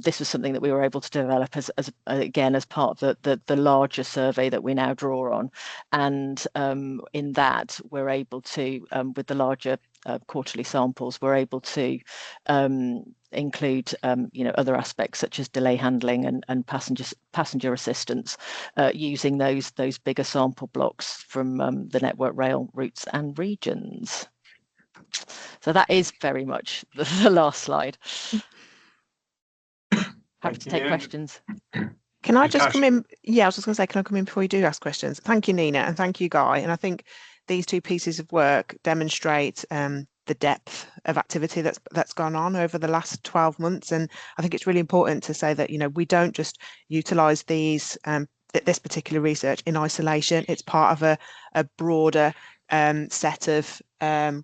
This was something that we were able to develop as part of the larger survey that we now draw on, and in that we're able to, with the larger quarterly samples, we're able to include other aspects such as delay handling and passenger assistance, using those bigger sample blocks from the Network Rail routes and regions. So that is very much the last slide. Happy to take questions. Can I just come in? Yeah, I was just going to say, can I come in before you do ask questions? Thank you, Nina, and thank you, Guy. And I think these two pieces of work demonstrate the depth of activity that's gone on over the last 12 months. And I think it's really important to say that, we don't just utilise these this particular research in isolation. It's part of a broader set of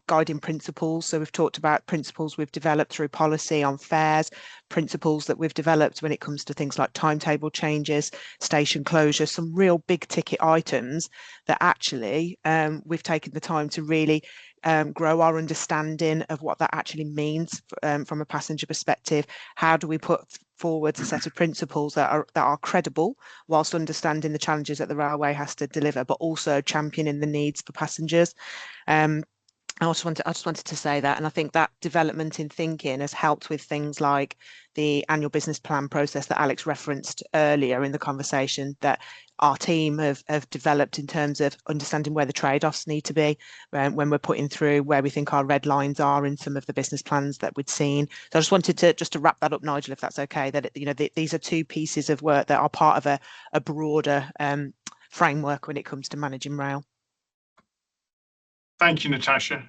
guiding principles. So we've talked about principles we've developed through policy on fares, principles that we've developed when it comes to things like timetable changes, station closure, some real big ticket items that actually we've taken the time to really grow our understanding of what that actually means from a passenger perspective. How do we put forward a set of principles that are credible, whilst understanding the challenges that the railway has to deliver, but also championing the needs for passengers. I just wanted to say that, and I think that development in thinking has helped with things like the annual business plan process that Alex referenced earlier in the conversation, that our team have developed in terms of understanding where the trade-offs need to be when we're putting through where we think our red lines are in some of the business plans that we'd seen. So I just wanted to wrap that up, Nigel, if that's okay, that these are two pieces of work that are part of a broader framework when it comes to managing rail. Thank you, Natasha.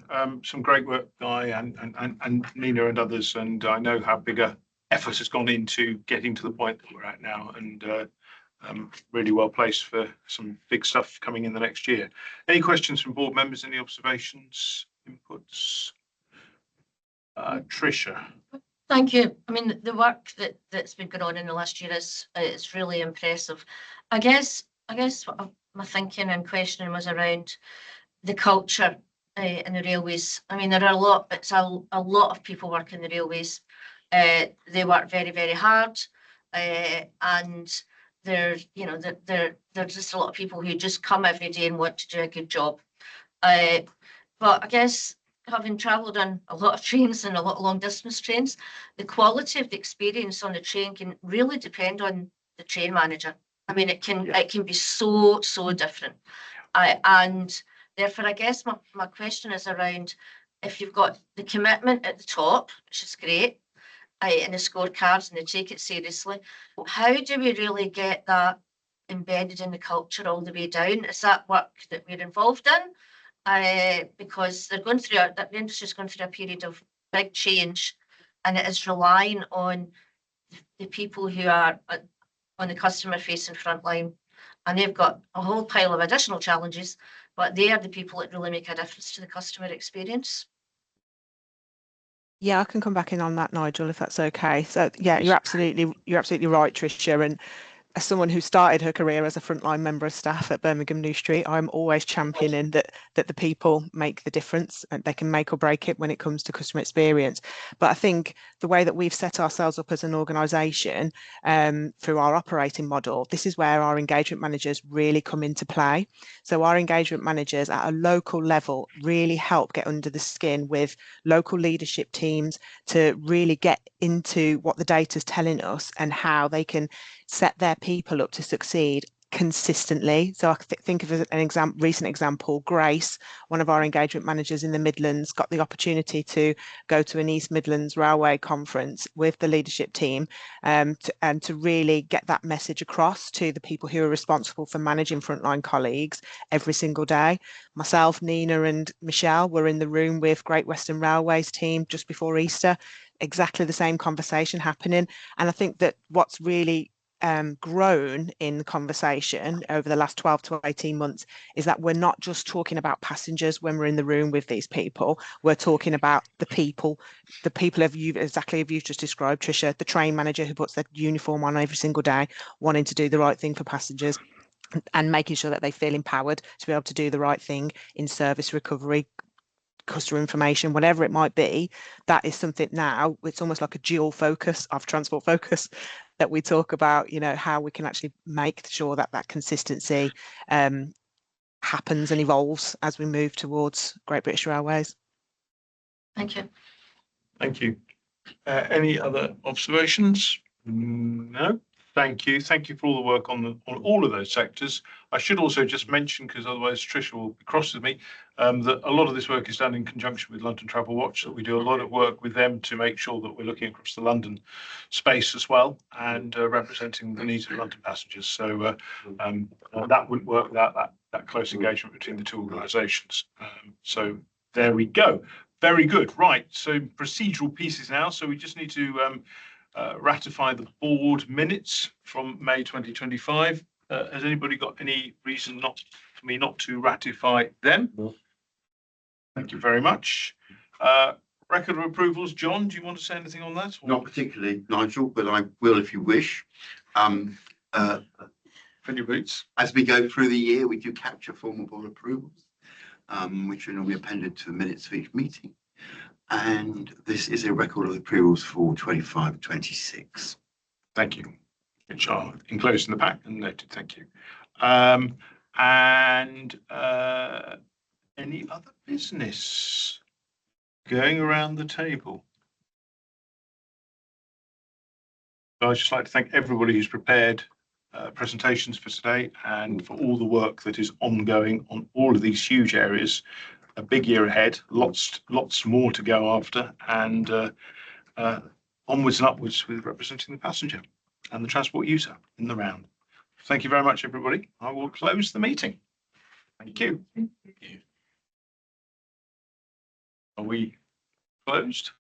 Some great work, Guy and Nina and others. And I know how big a effort has gone into getting to the point that we're at now, and really well placed for some big stuff coming in the next year. Any questions from board members? Any observations, inputs? Tricia. Thank you. I mean, the work that's been going on in the last year is really impressive. I guess what my thinking and questioning was around the culture in the railways. I mean, there are a lot of people working in the railways. They work very, very hard, and there's just a lot of people who just come every day and want to do a good job. But I guess, having travelled on a lot of trains and a lot of long distance trains, the quality of the experience on the train can really depend on the train manager. I mean, it can be so different. And therefore, I guess my question is around, if you've got the commitment at the top, which is great, and the scorecards, and they take it seriously, how do we really get that embedded in the culture all the way down? Is that work that we're involved in? Because the industry is going through a period of big change, and it is relying on the people who are on the customer-facing front line, and they've got a whole pile of additional challenges, but they are the people that really make a difference to the customer experience. Yeah, I can come back in on that, Nigel, if that's okay. So yeah, you're absolutely right, Tricia. And as someone who started her career as a frontline member of staff at Birmingham New Street, I'm always championing that the people make the difference, and they can make or break it when it comes to customer experience. But I think the way that we've set ourselves up as an organisation through our operating model, this is where our engagement managers really come into play. So our engagement managers at a local level really help get under the skin with local leadership teams to really get into what the data is telling us and how they can set their people up to succeed consistently. So I think of an recent example, Grace, one of our engagement managers in the Midlands, got the opportunity to go to an East Midlands Railway conference with the leadership team and to really get that message across to the people who are responsible for managing frontline colleagues every single day. Myself, Nina and Michelle were in the room with Great Western Railways team just before Easter, exactly the same conversation happening. And I think that what's really grown in the conversation over the last 12 to 18 months is that we're not just talking about passengers when we're in the room with these people. We're talking about the people of you, exactly as you've just described, Tricia, the train manager who puts their uniform on every single day, wanting to do the right thing for passengers and making sure that they feel empowered to be able to do the right thing in service recovery, customer information, whatever it might be. That is something now, it's almost like a dual focus of Transport Focus that we talk about, how we can actually make sure that consistency happens and evolves as we move towards Great British Railways. Thank you. Thank you. Any other observations? No. Thank you. Thank you for all the work on all of those sectors. I should also just mention, because otherwise Tricia will be cross with me, that a lot of this work is done in conjunction with London Travel Watch. That we do a lot of work with them to make sure that we're looking across the London space as well and representing the needs of London passengers. So that wouldn't work without that close engagement between the two organisations. So there we go. Very good. Right. So procedural pieces now. So we just need to ratify the board minutes from May 2025. Has anybody got any reason for me not to ratify them? No. Thank you very much. Record of approvals, John, do you want to say anything on that? Or? Not particularly, Nigel, but I will if you wish. Fill your boots. As we go through the year, we do capture formal board approvals, which are normally appended to the minutes of each meeting. And this is a record of approvals for 25-26. Thank you. Which are enclosed in the pack and noted. Thank you. And any other business? Going around the table. I'd just like to thank everybody who's prepared presentations for today and for all the work that is ongoing on all of these huge areas. A big year ahead, lots more to go after, and onwards and upwards with representing the passenger and the transport user in the round. Thank you very much, everybody. I will close the meeting. Thank you. Are we closed?